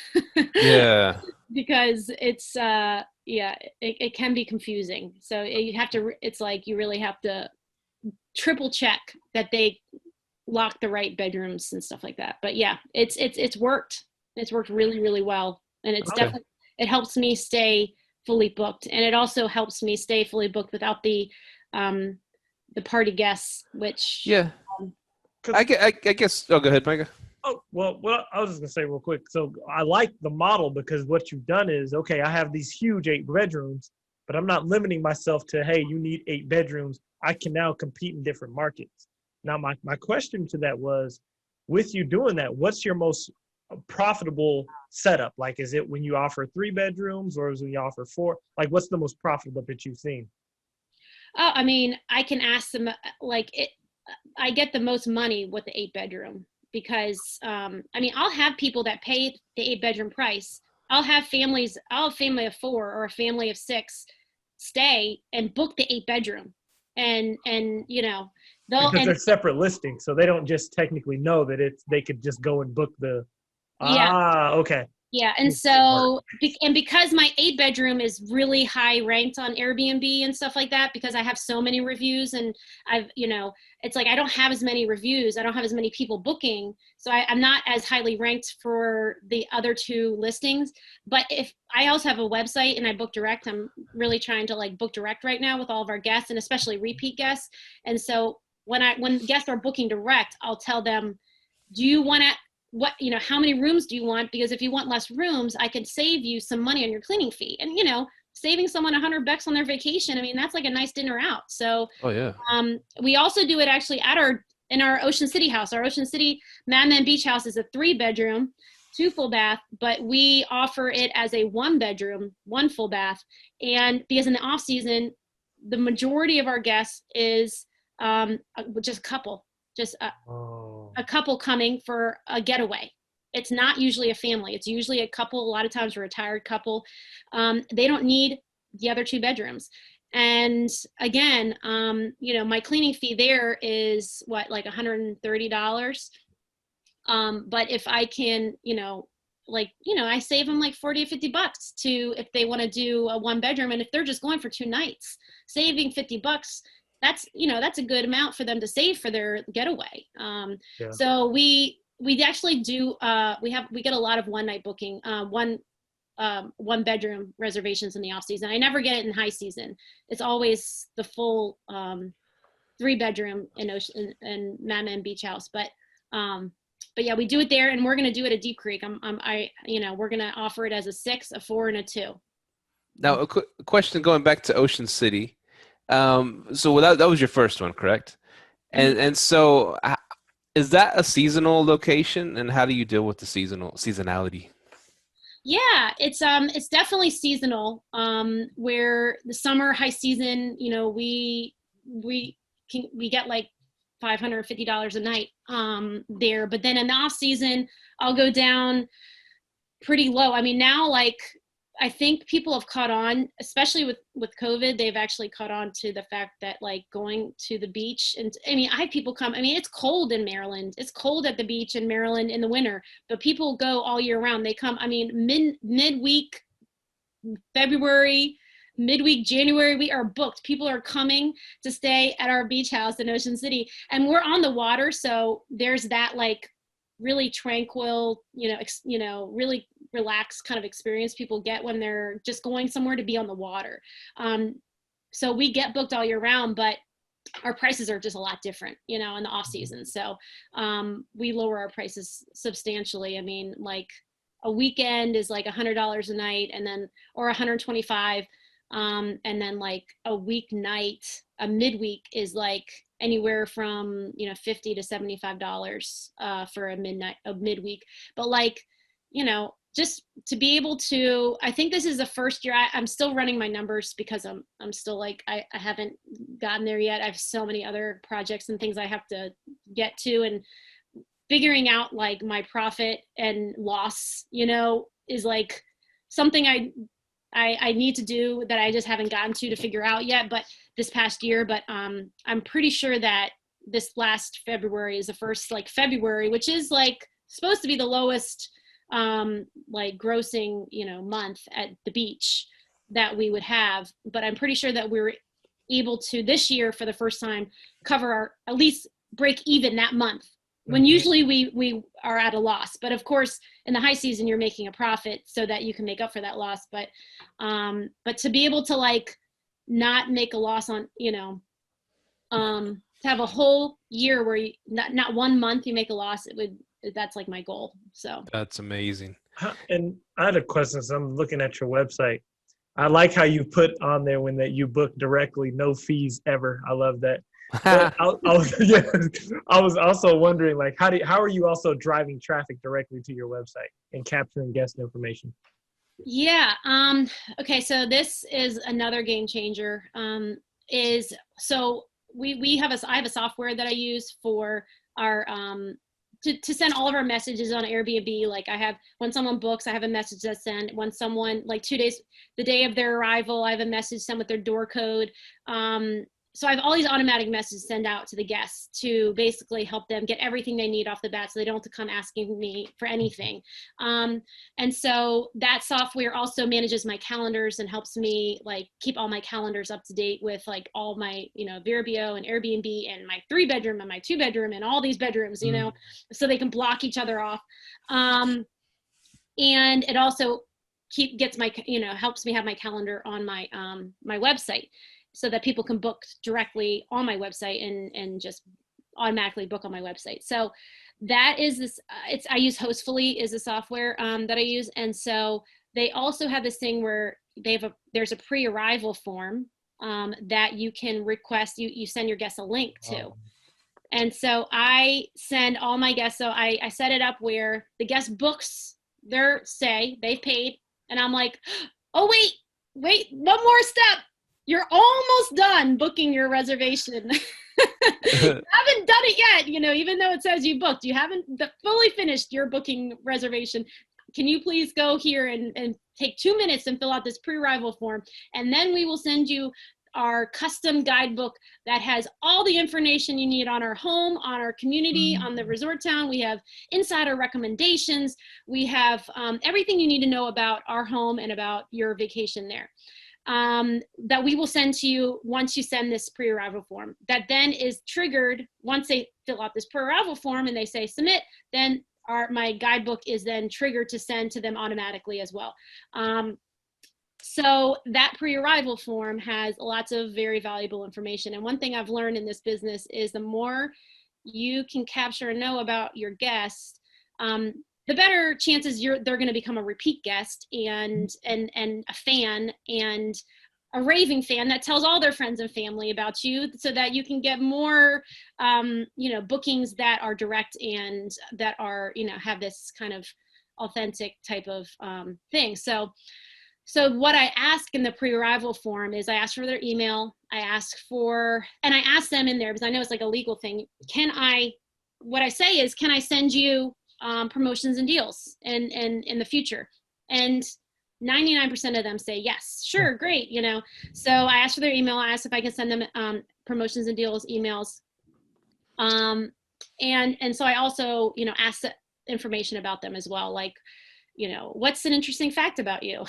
Yeah. Because it's, it can be confusing. So you have to, it's like, you really have to triple check that they lock the right bedrooms and stuff like that. But yeah, it's worked. It's worked really, really well. And it's Okay. definitely, it helps me stay fully booked. And it also helps me stay fully booked without the party guests, which Yeah. um, I guess. Oh, go ahead, Micah. Oh, well, I was just gonna say real quick. So I like the model because what you've done is, okay, I have these huge 8 bedrooms, but I'm not limiting myself to, hey, you need 8 bedrooms. I can now compete in different markets. Now, my question to that was, with you doing that, what's your most profitable setup? Like, is it when you offer 3 bedrooms, or is it when you offer 4? Like, what's the most profitable that you've seen? oh, I mean, I can ask them, like it, I get the most money with the 8 bedroom because, I mean, I'll have people that pay the 8 bedroom price. I'll have a family of 4 or a family of 6 stay and book the 8 bedroom. And, you know, Because they're separate listings, so they don't just technically know that they could just go and book the. yeah. Okay. Yeah, and so and because my 8 bedroom is really high ranked on Airbnb and stuff like that, because I have so many reviews, and I've, you know, it's like I don't have as many reviews, I don't have as many people booking, so I'm not as highly ranked for the other 2 listings. But if I also have a website and I book direct, I'm really trying to like book direct right now with all of our guests, and especially repeat guests. And so when guests are booking direct, I'll tell them, do you want to, what, you know, how many rooms do you want? Because if you want less rooms, I can save you some money on your cleaning fee. And, you know, saving someone $100 on their vacation, I mean, that's like a nice dinner out. So Oh yeah. we also do it actually in our Ocean City house. Our Ocean City Madman Beach house is a 3 bedroom, 2 full bath, but we offer it as a 1 bedroom, 1 full bath. And because in the off season, the majority of our guests is just a couple, just a couple coming for a getaway. It's not usually a family. It's usually a couple, a lot of times a retired couple. They don't need the other 2 bedrooms. And again, you know, my cleaning fee there is what, like $130. But if I can, you know, like, you know, I save them like 40 or 50 bucks to, if they want to do a 1 bedroom, and if they're just going for 2 nights, saving 50 bucks, that's, you know, that's a good amount for them to save for their getaway. Yeah. So we actually do, we get a lot of 1 night booking, 1 bedroom reservations in the off season. I never get it in high season. It's always the full 3 bedroom in Ocean and Madman Beach house. But yeah, we do it there, and we're going to do it at Deep Creek. You know, we're going to offer it as a 6, a 4, and a 2. Now, a question going back to Ocean City. So that was your first one, correct? And so is that a seasonal location, and how do you deal with the seasonality? Yeah, it's definitely seasonal. Where the summer high season, you know, we get like $550 a night there, but then in the off season, I'll go down pretty low. I mean, now, like, I think people have caught on, especially with COVID, they've actually caught on to the fact that, like, going to the beach, and I mean, I have people come, I mean, it's cold in Maryland. It's cold at the beach in Maryland in the winter, but people go all year round. They come, I mean, midweek February, midweek January, we are booked. People are coming to stay at our beach house in Ocean City, and we're on the water. So there's that, like, really tranquil, you know, really relaxed kind of experience people get when they're just going somewhere to be on the water. So we get booked all year round, but our prices are just a lot different, you know, in the off season. So we lower our prices substantially. I mean, like, a weekend is like $100 a night, and then, or $125. And then, like, a weeknight, a midweek is like anywhere from, you know, $50 to $75 for a midweek. But, like, you know, just to be able to, I think this is the first year I'm still running my numbers, because I'm still, like, I haven't gotten there yet. I have so many other projects and things I have to get to, and figuring out, like, my profit and loss, you know, is like something I need to do that I just haven't gotten to figure out yet, but this past year. But I'm pretty sure that this last February is the first like February, which is like supposed to be the lowest like grossing, month at the beach that we would have. But I'm pretty sure that we're able to this year for the first time cover our, at least break even that month, when usually we are at a loss. But of course in the high season you're making a profit so that you can make up for that loss. But to be able to like not make a loss on, to have a whole year where you, not 1 month you make a loss, that's like my goal. So That's amazing. And I had a question. So I'm looking at your website. I like how you put on there when that you book directly, no fees ever. I love that. But I was also wondering, like, how are you also driving traffic directly to your website and capturing guest information? Yeah. Okay. So this is another game changer. I have a software that I use for our to send all of our messages on Airbnb. Like when someone books, I have a message that's sent. When someone, like 2 days, the day of their arrival, I have a message sent with their door code. So I have all these automatic messages send out to the guests to basically help them get everything they need off the bat so they don't have to come asking me for anything. And so that software also manages my calendars and helps me like keep all my calendars up to date with like all my, VRBO and Airbnb and my 3-bedroom and my 2-bedroom and all these bedrooms, so they can block each other off. And it also helps me have my calendar on my, my website, so that people can book directly on my website and just automatically book on my website. So that is this, I use Hostfully is the software that I use. And so they also have this thing where there's a pre-arrival form that you can request, you send your guests a link to. And so I send all my guests, so I set it up where the guest books their stay, they've paid, and I'm like, oh wait, one more step. You're almost done booking your reservation. You haven't done it yet, even though it says you booked. You haven't fully finished your booking reservation. Can you please go here and take 2 minutes and fill out this pre-arrival form? And then we will send you our custom guidebook that has all the information you need on our home, on our community, on the resort town. We have insider recommendations. We have everything you need to know about our home and about your vacation there. That we will send to you once you send this pre-arrival form. That then is triggered once they fill out this pre-arrival form and they say submit, then my guidebook is then triggered to send to them automatically as well. So that pre-arrival form has lots of very valuable information. And one thing I've learned in this business is the more you can capture and know about your guests, the better chances they're going to become a repeat guest and a fan and a raving fan that tells all their friends and family about you, so that you can get more, bookings that are direct and that are, have this kind of authentic type of thing. So what I ask in the pre-arrival form is I ask for their email. I ask them in there, because I know it's like a legal thing. What I say is, can I send you promotions and deals in the future? And 99% of them say yes, sure, great. So I ask for their email. I ask if I can send them promotions and deals emails. And so I also, ask the information about them as well. Like, what's an interesting fact about you?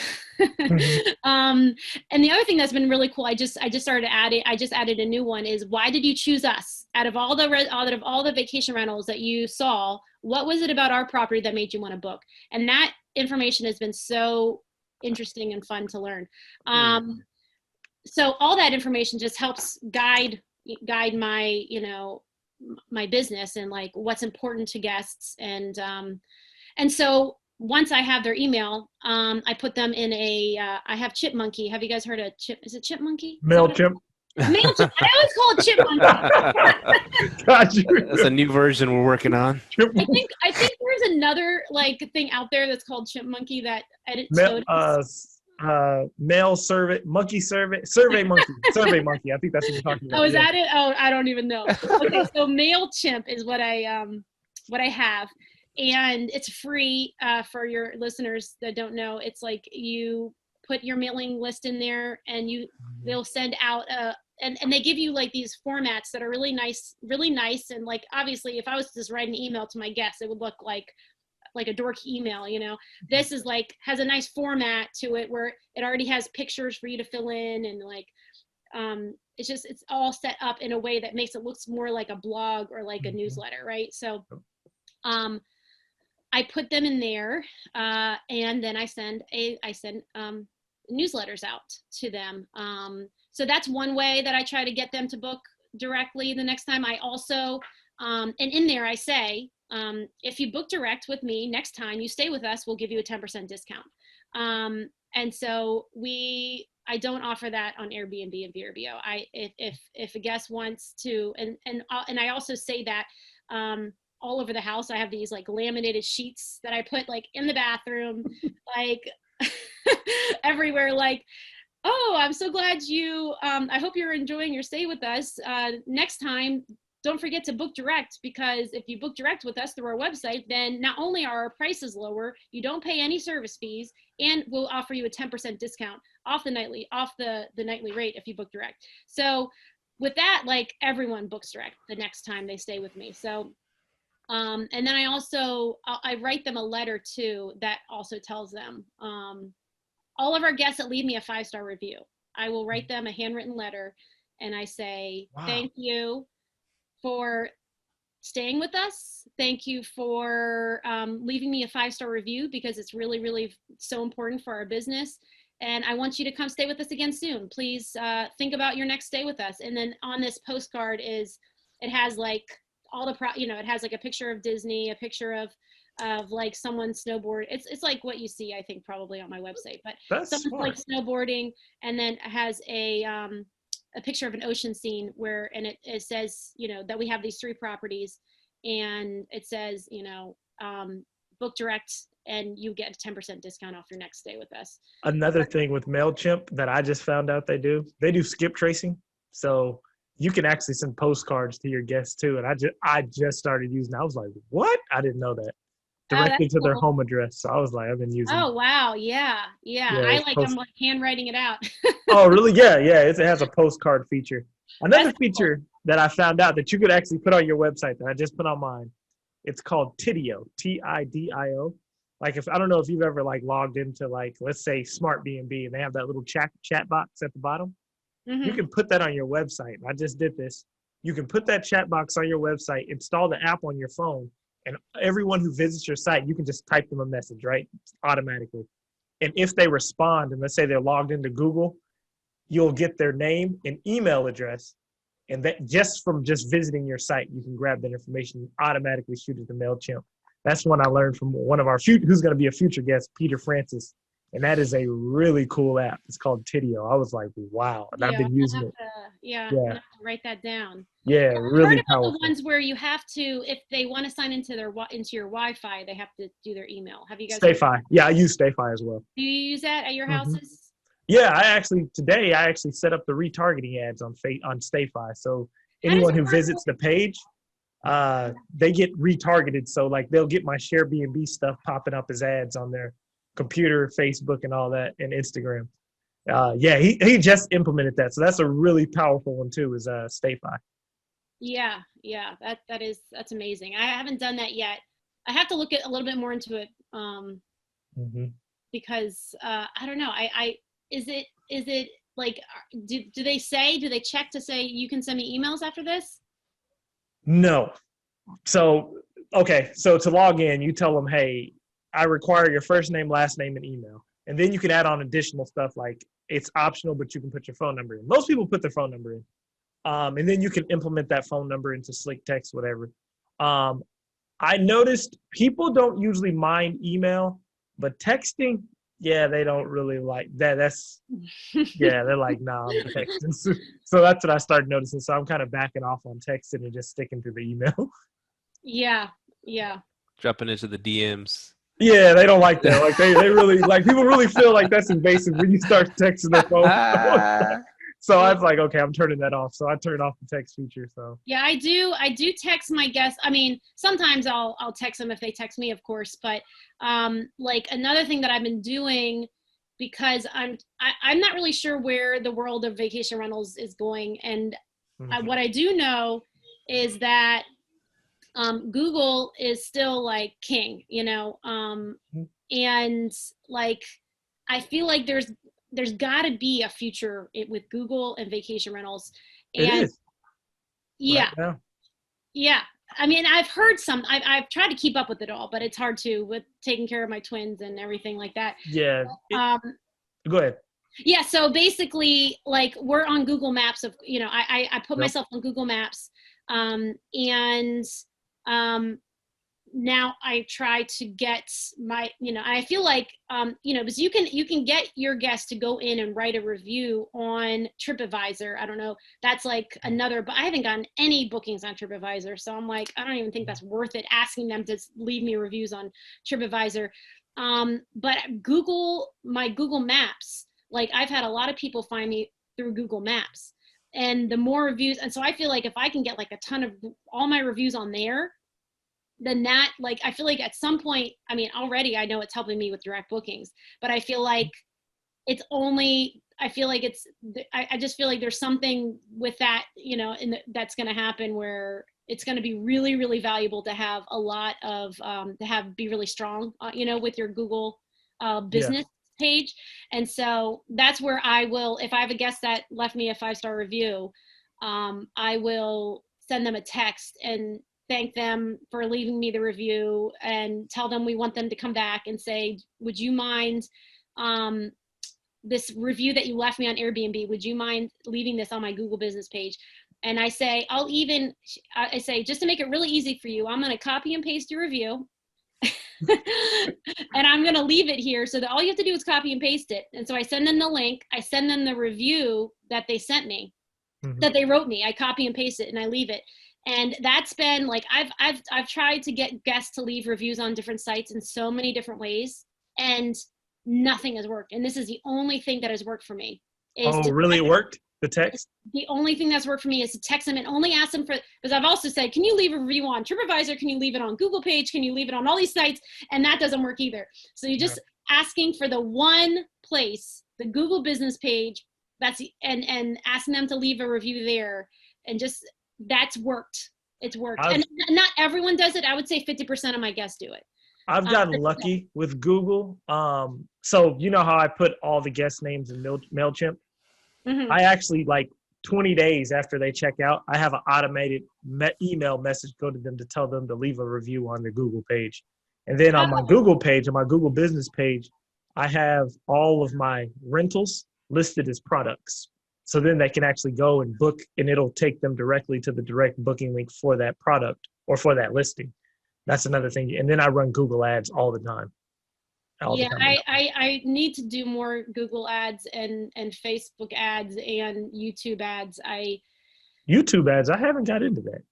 And the other thing that's been really cool, I just added a new one, is why did you choose us? Out of all the vacation rentals that you saw, what was it about our property that made you want to book? And that information has been so interesting and fun to learn. So all that information just helps guide my, my business and like what's important to guests. And so once I have their email, I put them in I have Chipmonkey. Have you guys heard of is it Chipmonkey? MailChimp. MailChimp. I always call it Chipmonkey. Gotcha. That's a new version we're working on. I think there's another like thing out there that's called Chipmonkey that mail survey monkey. I think that's what you're talking about. Oh, is that it? Oh, I don't even know. Okay, so MailChimp is what I have. And it's free for your listeners that don't know. It's like you put your mailing list in there and they'll send out and they give you like these formats that are really nice. And like, obviously if I was to just write an email to my guests, it would look like a dorky email, you know. This is like, has a nice format to it where it already has pictures for you to fill in, and like, it's all set up in a way that makes it look more like a blog or like a newsletter, right? So I put them in there, and then I send newsletters out to them. So that's one way that I try to get them to book directly the next time. I also, and in there I say, if you book direct with me, next time you stay with us, we'll give you a 10% discount. And so I don't offer that on Airbnb and VRBO. If a guest wants to, and I also say that, all over the house, I have these like laminated sheets that I put like in the bathroom, like everywhere, like, oh, I'm so glad you, I hope you're enjoying your stay with us. Next time, don't forget to book direct, because if you book direct with us through our website, then not only are our prices lower, you don't pay any service fees, and we'll offer you a 10% discount off the nightly rate if you book direct. So with that, like, everyone books direct the next time they stay with me. So, and then I write them a letter too that also tells them, all of our guests that leave me a 5-star review, I will write them a handwritten letter, and I say, wow, thank you for staying with us. Thank you for leaving me a 5-star review, because it's really, really so important for our business. And I want you to come stay with us again soon. Please think about your next stay with us. And then on this postcard it has like all the it has like a picture of Disney, a picture of like someone snowboard. It's like what you see, I think, probably on my website, but someone's like snowboarding, and then it has a picture of an ocean scene and it says, you know, that we have these 3 properties, and it says, you know, book direct and you get a 10% discount off your next stay with us. Another thing with MailChimp that I just found out they do skip tracing. So you can actually send postcards to your guests too. And I just started using it. I was like, what? I didn't know that. Directly to their home address. So I was like, I've been using it. Oh, wow. Yeah. I'm like handwriting it out. Oh, really? Yeah. It has a postcard feature. Another feature that I found out that you could actually put on your website that I just put on mine. It's called Tidio, Tidio. Like, I don't know if you've ever like logged into, like, let's say Smart B&B, and they have that little chat box at the bottom. Mm-hmm. You can put that on your website. I just did this. You can put that chat box on your website, install the app on your phone, and everyone who visits your site, you can just type them a message, right? Automatically. And if they respond, and let's say they're logged into Google, you'll get their name and email address. And that just from visiting your site, you can grab that information, automatically shoot it to MailChimp. That's one I learned from one of our who's going to be a future guest, Peter Francis. And that is a really cool app. It's called Tidio. I was like, wow. And I've been using it. I have to write that down. Yeah, really powerful. The ones where you have to, if they want to sign into your Wi-Fi, they have to do their email. Have you guys? Stayfi. Yeah, I use Stayfi as well. Do you use that at your houses? Yeah, today I actually set up the retargeting ads on Stayfi. So anyone who visits the page, they get retargeted. So like they'll get my Airbnb stuff popping up as ads on their computer, Facebook, and all that, and Instagram. He just implemented that. So that's a really powerful one too, is Stayfi. Yeah, that's amazing. I haven't done that yet. I have to look a little bit more into it, because I don't know. Is it like, do they check to say you can send me emails after this? No. So to log in, you tell them, hey, I require your first name, last name, and email. And then you can add on additional stuff, like it's optional, but you can put your phone number in. Most people put their phone number in. And then you can implement that phone number into Slick Text, whatever. I noticed people don't usually mind email, but texting, they don't really like that. They're like, nah, I'm texting. So that's what I started noticing. So I'm kind of backing off on texting and just sticking to the email. Yeah. Jumping into the DMs. Yeah, they don't like that. Like they really like, people really feel like that's invasive when you start texting their phone. So I was like, okay, I'm turning that off. So I turned off the text feature. So yeah, I do text my guests. I mean, sometimes I'll text them if they text me, of course. But like another thing that I've been doing because I'm not really sure where the world of vacation rentals is going. And what I do know is that Google is still like king, you know, and like I feel like there's got to be a future with Google and vacation rentals. And it is. Yeah. Right now. Yeah. I mean, I've heard I've tried to keep up with it all, but it's hard to with taking care of my twins and everything like that. Yeah. Go ahead. Yeah. So basically, like we're on Google Maps of, you know, I put Yep. myself on Google Maps, and now I try to get my, you know, I feel like, you know, because you can get your guests to go in and write a review on TripAdvisor. I don't know. That's like another, but I haven't gotten any bookings on TripAdvisor. So I'm like, I don't even think that's worth it asking them to leave me reviews on TripAdvisor. But my Google Maps, like I've had a lot of people find me through Google Maps, and the more reviews. And so I feel like if I can get like a ton of all my reviews on there, then that, like, I feel like at some point, I mean, already I know it's helping me with direct bookings, but I feel like I just feel like there's something with that, you know, that's going to happen where it's going to be really, really valuable to have a lot of, be really strong, you know, with your Google business page. And so that's where I will, if I have a guest that left me a 5-star review, I will send them a text and thank them for leaving me the review and tell them we want them to come back and say, would you mind this review that you left me on Airbnb, would you mind leaving this on my Google business page? And I say, I say, just to make it really easy for you, I'm going to copy and paste your review and I'm going to leave it here so that all you have to do is copy and paste it. And so I send them the link, I send them the review that they sent me, that they wrote me, I copy and paste it and I leave it. And that's been like, I've tried to get guests to leave reviews on different sites in so many different ways, and nothing has worked. And this is the only thing that has worked for me. Really? It worked? The text? The only thing that's worked for me is to text them and only ask them because I've also said, can you leave a review on TripAdvisor? Can you leave it on Google page? Can you leave it on all these sites? And that doesn't work either. So you're just asking for the one place, the Google business page, and asking them to leave a review there, and just, that's worked. It's worked. And not everyone does it. I would say 50% of my guests do it. I've gotten lucky with Google. So you know how I put all the guest names in MailChimp? I actually, like 20 days after they check out, I have an automated email message go to them to tell them to leave a review on the Google page. And then on my Google page, on my Google business page, I have all of my rentals listed as products. So then they can actually go and book, and it'll take them directly to the direct booking link for that product or for that listing. That's another thing. And then I run Google ads all the time. I need to do more Google ads and Facebook ads and YouTube ads. YouTube ads, I haven't got into that.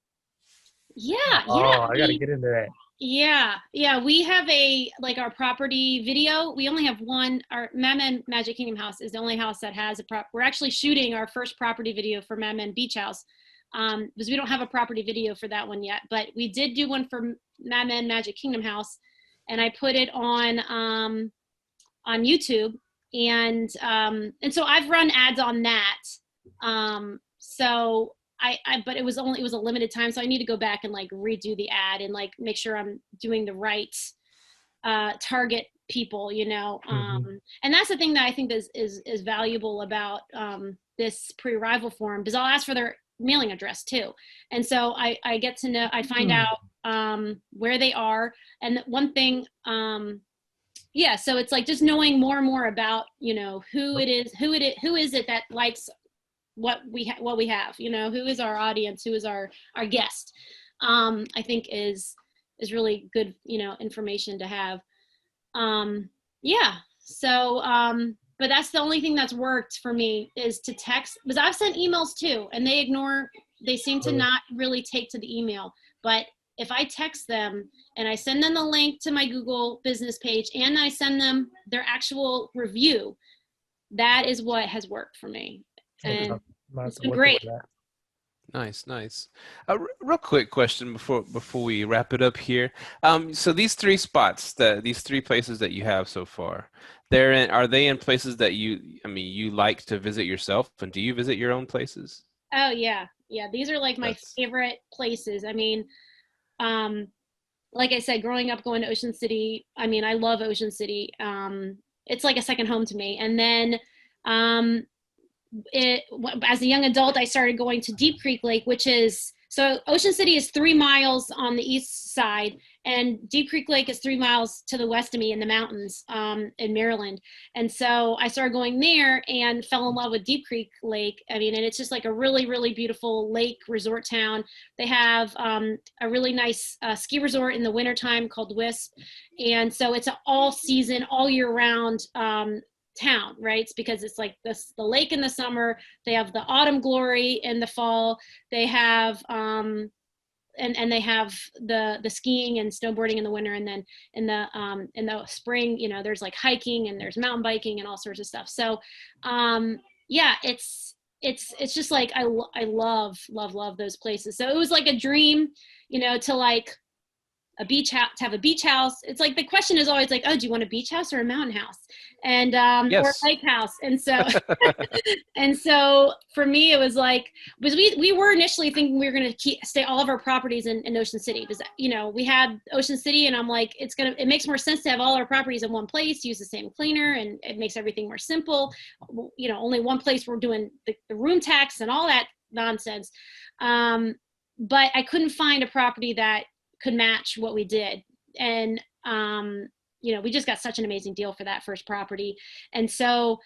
I got to get into that. Yeah. We have our property video. We only have one. Our Mamman Magic Kingdom house is the only house that has we're actually shooting our first property video for Mamman Beach House, because we don't have a property video for that one yet. But we did do one for Mamman Magic Kingdom house, and I put it on YouTube, and so I've run ads on that. But it was a limited time, so I need to go back and like redo the ad and like make sure I'm doing the right target people, you know. And that's the thing that I think is valuable about this pre-arrival form, because I'll ask for their mailing address too, and so I get to know, I find out where they are, and one thing, so it's like just knowing more and more about, you know, who is it that likes what we have, you know, who is our audience, who is our guest, I think is really good, you know, information to have. But that's the only thing that's worked for me, is to text, because I've sent emails too, and they seem to not really take to the email. But if I text them and I send them the link to my Google business page and I send them their actual review, that is what has worked for me. And it's been great. Nice, nice. Real quick question before we wrap it up here. So these three spots, these three places that you have so far, are they in places that you like to visit yourself? And do you visit your own places? Oh yeah. Yeah. These are like my That's favorite places. I mean, um, like I said, growing up going to Ocean City, I mean, I love Ocean City. It's like a second home to me. And then, um, as a young adult, I started going to Deep Creek Lake, which is, so Ocean City is 3 miles on the east side, and Deep Creek Lake is 3 miles to the west of me in the mountains, in Maryland. And so I started going there and fell in love with Deep Creek Lake. I mean, and it's just like a really, really beautiful lake resort town. They have a really nice ski resort in the wintertime called Wisp. And so it's an all season, all year round town, right? It's because it's like this, the lake in the summer, they have the autumn glory in the fall, they have and they have the skiing and snowboarding in the winter, and then in the spring, you know, there's like hiking and there's mountain biking and all sorts of stuff. So yeah, it's just like I love those places. So it was like a dream, you know, to like to have a beach house. It's like the question is always like, oh, do you want a beach house or a mountain house? And or a yes. lake house. And so and so for me it was like, because we were initially thinking we were going to stay all of our properties in Ocean City, because you know we had Ocean City, and I'm like, it makes more sense to have all our properties in one place, use the same cleaner, and it makes everything more simple. You know, only one place we're doing the room tax and all that nonsense. But I couldn't find a property that could match what we did. And, you know, we just got such an amazing deal for that first property. And so,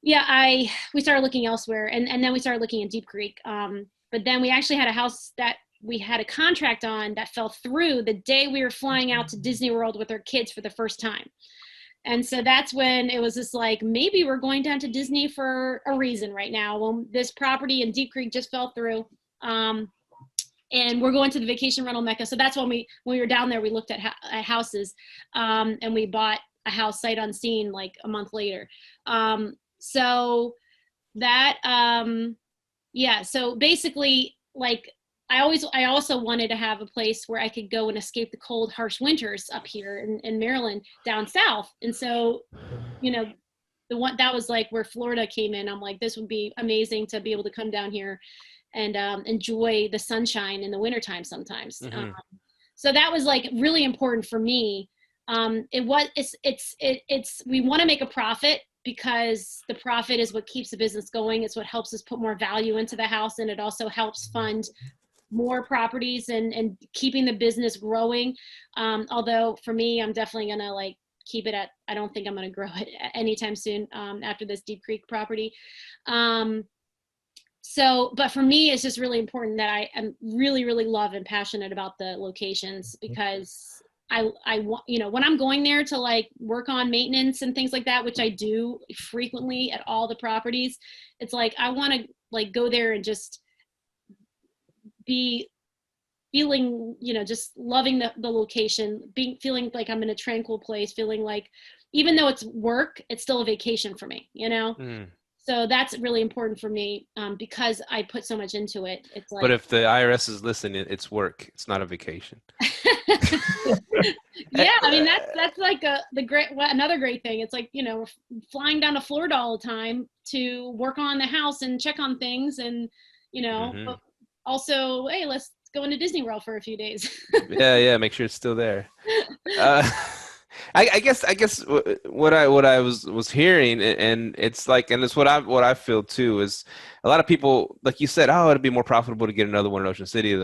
yeah, we started looking elsewhere, and then we started looking in Deep Creek. But then we actually had a house that we had a contract on that fell through the day we were flying out to Disney World with our kids for the first time. And so that's when it was just like, maybe we're going down to Disney for a reason right now. Well, this property in Deep Creek just fell through. And we're going to the vacation rental Mecca. So that's when we were down there, we looked at houses, and we bought a house sight unseen like a month later. So that, yeah, so basically, like, I also wanted to have a place where I could go and escape the cold, harsh winters up here in Maryland down south. And so, you know, that was like where Florida came in. I'm like, this would be amazing to be able to come down here and enjoy the sunshine in the wintertime sometimes. Mm-hmm. So that was like really important for me. We want to make a profit, because the profit is what keeps the business going. It's what helps us put more value into the house, and it also helps fund more properties and keeping the business growing. Although for me, I'm definitely gonna like keep it at, I don't think I'm gonna grow it anytime soon after this Deep Creek property. So, but for me, it's just really important that I am really, really love and passionate about the locations, because I want, you know, when I'm going there to like work on maintenance and things like that, which I do frequently at all the properties, it's like, I want to like go there and just be feeling, you know, just loving the location, feeling like I'm in a tranquil place, feeling like, even though it's work, it's still a vacation for me, you know? Mm. So that's really important for me, because I put so much into it. It's like, But if the IRS is listening, it's work. It's not a vacation. yeah, I mean that's like another great thing. It's like, you know, we're flying down to Florida all the time to work on the house and check on things, and you know, Mm-hmm. but also, hey, let's go into Disney World for a few days. Yeah, make sure it's still there. I guess what I was hearing, and it's like, and it's what I feel too, is a lot of people, like you said, oh, it'd be more profitable to get another one in Ocean City.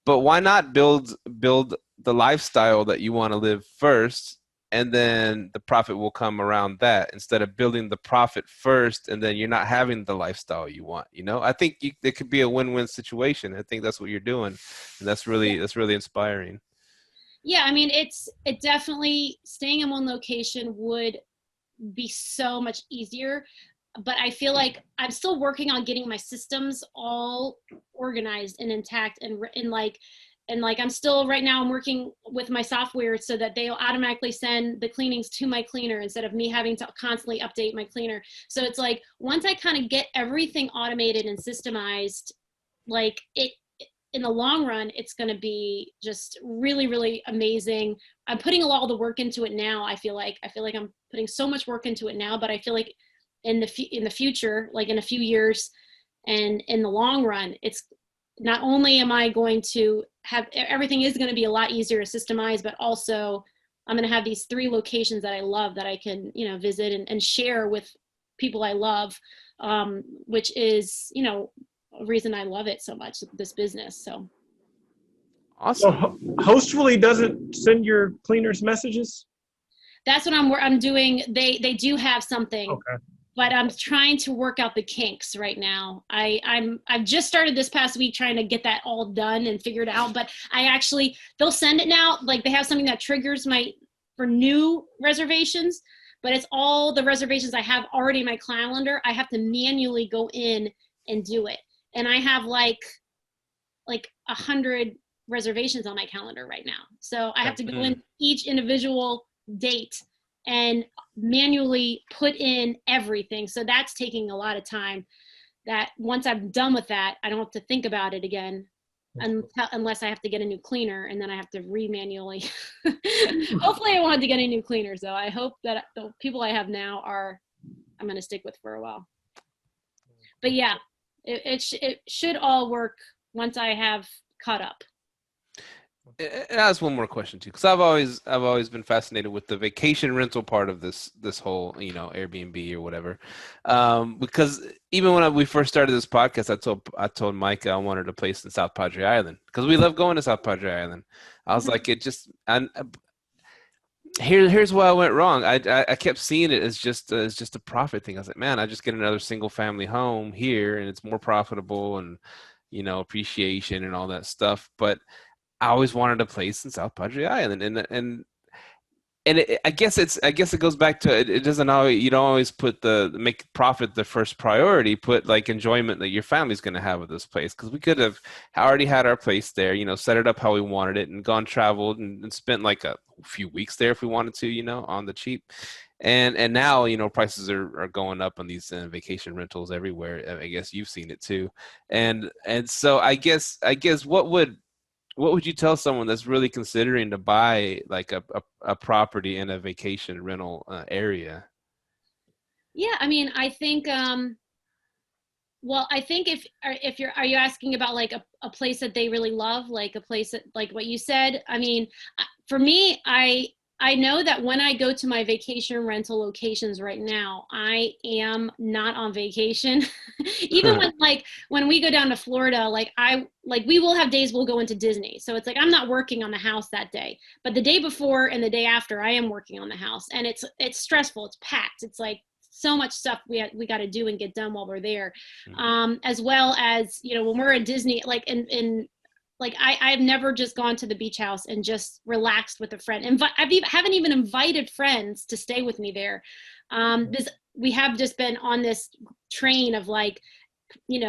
But why not build the lifestyle that you want to live first, and then the profit will come around that, instead of building the profit first and then you're not having the lifestyle you want. You know, I think it could be a win-win situation. I think that's what you're doing, and that's really inspiring. Yeah, I mean, it definitely, staying in one location would be so much easier, but I feel like I'm still working on getting my systems all organized and intact, and like I'm still, right now I'm working with my software so that they'll automatically send the cleanings to my cleaner instead of me having to constantly update my cleaner. So it's like, once I kind of get everything automated and systemized, like it, in the long run, it's going to be just really, really amazing. I'm putting all the work into it now. I feel like I'm putting so much work into it now, but I feel like in the future, like in a few years and in the long run, it's not only am I going to have, everything is going to be a lot easier to systemize, but also I'm going to have these 3 locations that I love that I can, visit and share with people I love, which is, a reason I love it so much, this business. So Awesome. So Hostfully doesn't send your cleaners messages? that's what I'm doing. They do have something, Okay. but I'm trying to work out the kinks right now. I've just started this past week trying to get that all done and figured out, but they'll send it now. Like they have something that triggers for new reservations, but it's all the reservations I have already in my calendar. I have to manually go in and do it. And I have like 100 reservations on my calendar right now. So I have to go in each individual date and manually put in everything. So that's taking a lot of time. That once I'm done with that, I don't have to think about it again unless I have to get a new cleaner, and then I have to re-manually. Hopefully I won't have to get any new cleaners though. I hope that the people I have now I'm going to stick with for a while. But yeah, it should all work once I have caught up. And I have one more question too, because I've always been fascinated with the vacation rental part of this whole Airbnb or whatever, because even when we first started this podcast, I told Mike I wanted a place in South Padre Island because we love going to South Padre Island. I was like, here's why I went wrong. I kept seeing it as just a profit thing. I was like, man, I just get another single family home here and it's more profitable and appreciation and all that stuff, but I always wanted a place in South Padre Island, and I guess it goes back to it doesn't always, you don't always put make profit the first priority. Put like enjoyment that your family's going to have with this place, because we could have already had our place there, set it up how we wanted it, and gone traveled and spent like a few weeks there if we wanted to, on the cheap. And now prices are going up on these vacation rentals everywhere. I guess you've seen it too, and so I guess what would you tell someone that's really considering to buy like a property in a vacation rental area? Yeah, I mean, I think, well, I think are you asking about like a place that they really love, like a place that, like what you said? I mean, for me, I know that when I go to my vacation rental locations right now, I am not on vacation. Even when we go down to Florida, we will have days we'll go into Disney. So it's like, I'm not working on the house that day, but the day before and the day after I am working on the house, and it's stressful. It's packed. It's like so much stuff we got to do and get done while we're there. As well as, when we're at Disney, like I've never just gone to the beach house and just relaxed with a friend. Haven't even invited friends to stay with me there. We have just been on this train of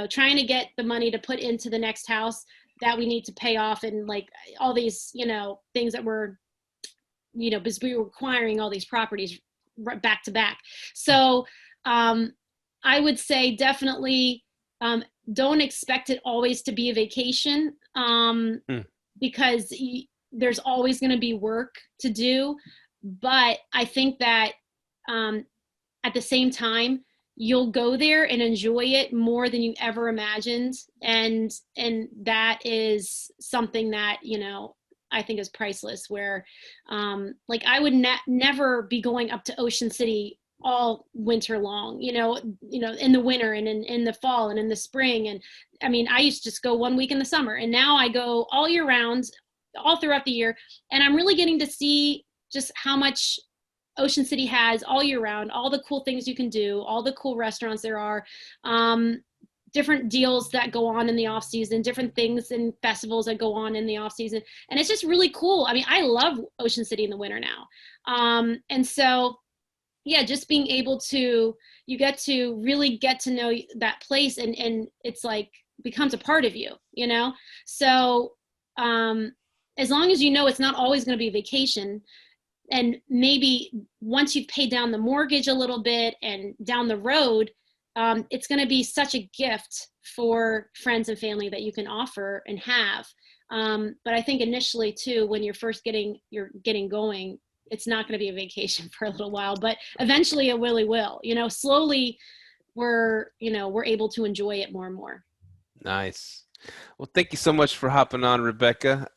trying to get the money to put into the next house that we need to pay off, and like all these, things that we're, because we were acquiring all these properties back to back. So I would say definitely don't expect it always to be a vacation, because there's always going to be work to do. But I think that at the same time, you'll go there and enjoy it more than you ever imagined. And that is something that, I think is priceless, where I would never be going up to Ocean City all winter long, in the winter and in the fall and in the spring. And I mean, I used to just go 1 week in the summer, and now I go all year round, all throughout the year. And I'm really getting to see just how much Ocean City has all year round, all the cool things you can do, all the cool restaurants there are, different deals that go on in the off season, different things and festivals that go on in the off season. And it's just really cool. I mean, I love Ocean City in the winter now. And so, yeah, just being able to, you get to really get to know that place, and it's like becomes a part of you, So as long as it's not always going to be a vacation, and maybe once you've paid down the mortgage a little bit and down the road, it's going to be such a gift for friends and family that you can offer and have. But I think initially too, when you're first getting going, it's not going to be a vacation for a little while, but eventually it really will. Slowly we're able to enjoy it more and more. Nice. Well, thank you so much for hopping on, Rebecca.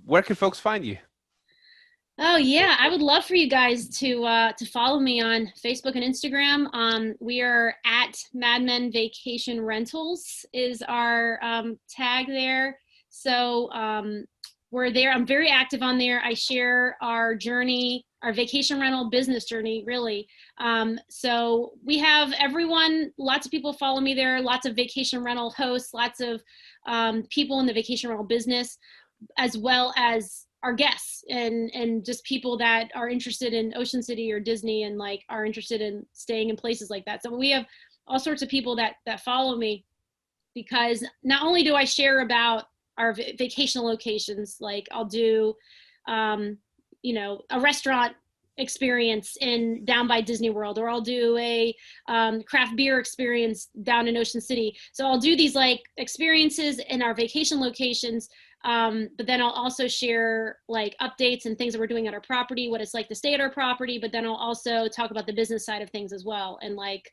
Where can folks find you? Oh yeah, I would love for you guys to follow me on Facebook and Instagram. We are at Mad Men Vacation Rentals is our tag there. So we're there. I'm very active on there. I share our journey, our vacation rental business journey, really. So we have lots of people follow me there, lots of vacation rental hosts, lots of people in the vacation rental business, as well as our guests and just people that are interested in Ocean City or Disney and like are interested in staying in places like that. So we have all sorts of people that follow me, because not only do I share about our vacation locations, like I'll do, a restaurant experience down by Disney World, or I'll do a craft beer experience down in Ocean City. So I'll do these like experiences in our vacation locations. But then I'll also share like updates and things that we're doing at our property, what it's like to stay at our property. But then I'll also talk about the business side of things as well. And like,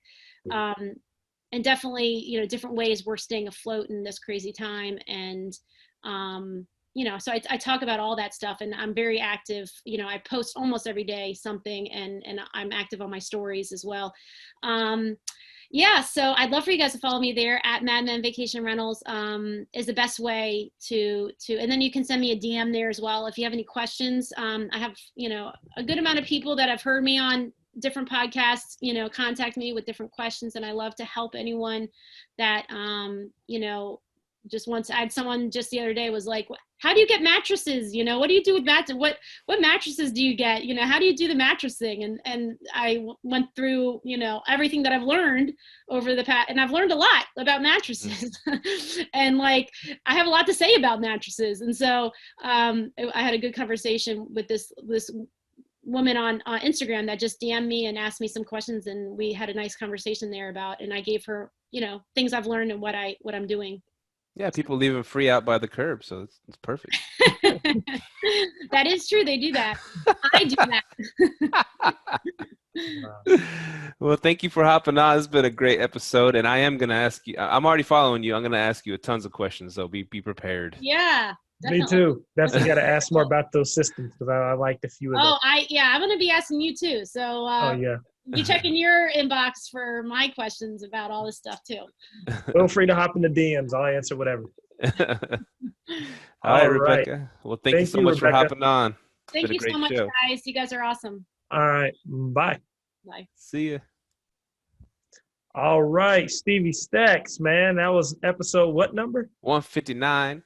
and definitely, different ways we're staying afloat in this crazy time. And, so I talk about all that stuff, and I'm very active. I post almost every day something, and I'm active on my stories as well. Yeah, so I'd love for you guys to follow me there at Mad Men Vacation Rentals is the best way to, and then you can send me a DM there as well if you have any questions. I have, a good amount of people that have heard me on different podcasts, contact me with different questions, and I love to help anyone that, just once. I had someone just the other day was like, how do you get mattresses? What do you do with what mattresses do you get? How do you do the mattress thing? And I went through, everything that I've learned over the past, and I've learned a lot about mattresses and like, I have a lot to say about mattresses. And so I had a good conversation with this woman on Instagram that just DM'd me and asked me some questions, and we had a nice conversation there and I gave her, things I've learned and what I'm doing. Yeah, people leave them free out by the curb, so it's perfect. That is true. They do that. I do that. Well, thank you for hopping on. It's been a great episode, and I am going to ask you. I'm already following you. I'm going to ask you tons of questions, so be prepared. Yeah. Definitely. Me too. Definitely got to ask more about those systems, because I liked a few of them. I'm going to be asking you too. So yeah. You check in your inbox for my questions about all this stuff too. Feel free to hop in the DMs. I'll answer whatever. All right, Rebecca. Well, thank you so much for hopping on. Thank you so much, guys. You guys are awesome. All right. Bye. Bye. See ya. All right, Stevie Stacks, man. That was episode what number? 159.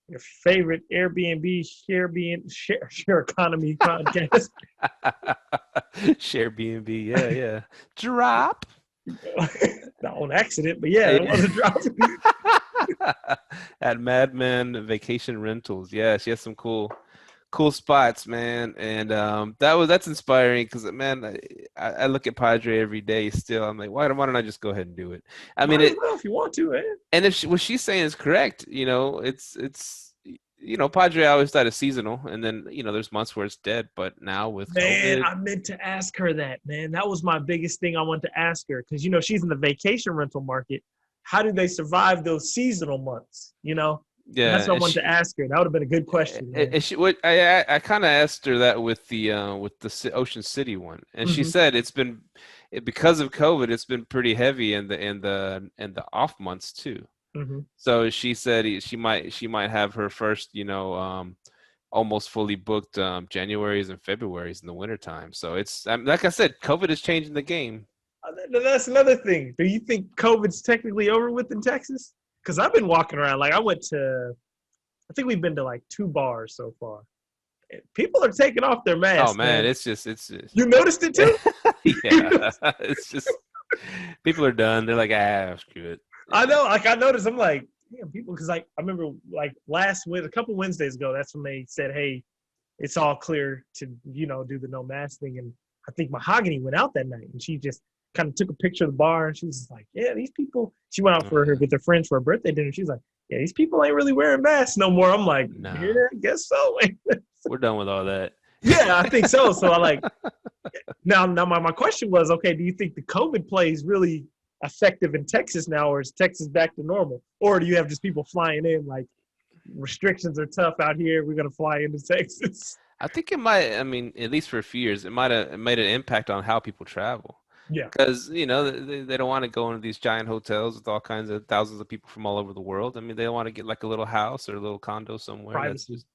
Your favorite Airbnb share economy podcast. Share BNB, yeah. Drop. Not on accident, but yeah, it was a drop. At Mad Men Vacation Rentals, yeah, she has some cool spots, man, and that's inspiring, because man, I look at Padre every day still. I'm like, why don't I just go ahead and do it? I mean, if you want to, man. And if what she's saying is correct, it's Padre, I always thought is seasonal, and then there's months where it's dead, but now with COVID, I meant to ask her that, man. That was my biggest thing I wanted to ask her, because she's in the vacation rental market. How do they survive those seasonal months? Yeah, that's what I wanted to ask her. That would have been a good question. I kind of asked her that with the Ocean City one, and she said because of COVID, it's been pretty heavy in the off months too. Mm-hmm. So she said she might have her first almost fully booked Januaries and Februarys in the wintertime. So it's like I said, COVID is changing the game. That's another thing. Do you think COVID's technically over with in Texas? Because I've been walking around. Like, I think we've been to like 2 bars so far. People are taking off their masks. Oh man, it's just. You noticed it too? Yeah, it's just people are done. They're like, screw it. I know. Like, I noticed. I'm like, damn, people. Because like I remember like a couple Wednesdays ago, that's when they said, hey, it's all clear to do the no mask thing. And I think Mahogany went out that night, and she just kind of took a picture of the bar, and she was like, "Yeah, these people." She went out with her friends for a birthday dinner. She's like, "Yeah, these people ain't really wearing masks no more." I'm like, No. "Yeah, I guess so." We're done with all that. Yeah, I think so. So I like now my question was, okay, do you think the COVID play is really effective in Texas now, or is Texas back to normal? Or do you have just people flying in like restrictions are tough out here, we're gonna fly into Texas? I think it might, I mean, at least for a few years, it might have made an impact on how people travel. Yeah. Because, you know, they don't want to go into these giant hotels with all kinds of thousands of people from all over the world. I mean, they want to get like a little house or a little condo somewhere. Privacy. That's just,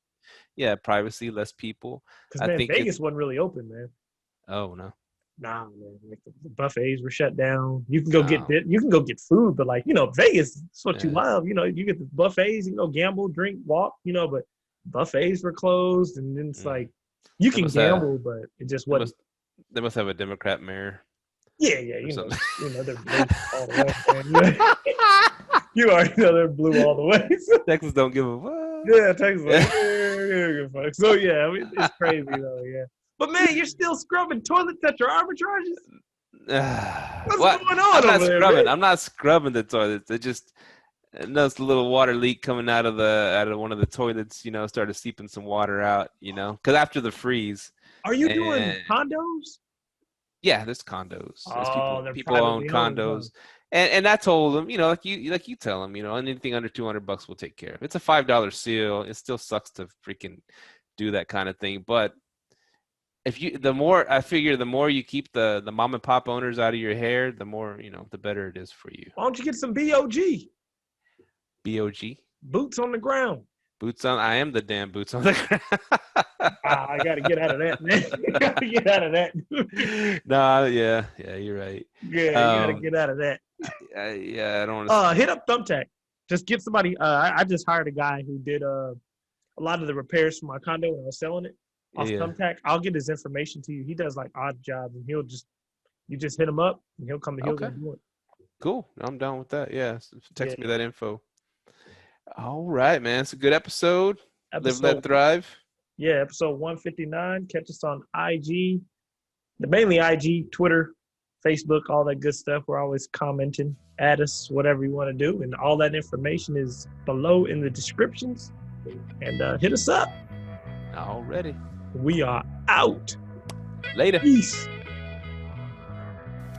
yeah, privacy, less people. Because man, Vegas wasn't really open, man. Oh no. Nah, man. Like the buffets were shut down. You can go get food, but like, you know, Vegas, that's what you love. You know, you get the buffets, you can go gamble, drink, walk, you know, but buffets were closed, and then it's like you can gamble, but it just wasn't. They must have a Democrat mayor. Yeah, you know, they're blue all the way. You already know they're blue all the way. Texas don't give a fuck. Yeah, Texas. Like, so yeah, I mean, it's crazy though. Yeah, but man, you're still scrubbing toilets at your arbitrages. What's going on over there, man? I'm not scrubbing the toilets. It just noticed a little water leak coming out of one of the toilets. You know, started seeping some water out. You know, because after the freeze. Are you doing condos? Yeah, there's condos. Oh, people own condos, and I told them, you know, like you tell them, you know, anything under $200 we'll take care of. It's a $5 seal. It still sucks to freaking do that kind of thing, but the more you keep the mom and pop owners out of your hair, the more, you know, the better it is for you. Why don't you get some BOG? BOG? Boots on the ground. I am the damn boots on the ground. I got to get out of that, man. Got to get out of that. Nah, yeah, you're right. Yeah, you got to get out of that. Yeah, I don't want to. Hit up Thumbtack. Just get somebody. I just hired a guy who did a lot of the repairs for my condo when I was selling it off Thumbtack. I'll get his information to you. He does like odd jobs, and you just hit him up, and he'll come to he'll do it. Cool. I'm down with that. Yeah, text me that info. All right, man. It's a good episode. Live, Let, Thrive. Yeah, episode 159. Catch us on IG, mainly IG, Twitter, Facebook, all that good stuff. We're always commenting. Add us, whatever you want to do. And all that information is below in the descriptions. And hit us up. Already. We are out. Later. Peace.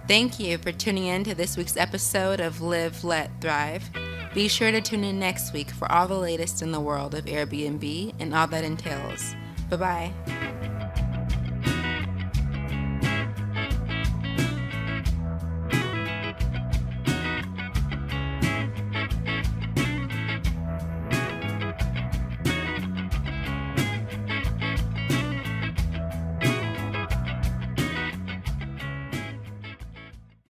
Thank you for tuning in to this week's episode of Live, Let, Thrive. Be sure to tune in next week for all the latest in the world of Airbnb and all that entails. Bye-bye.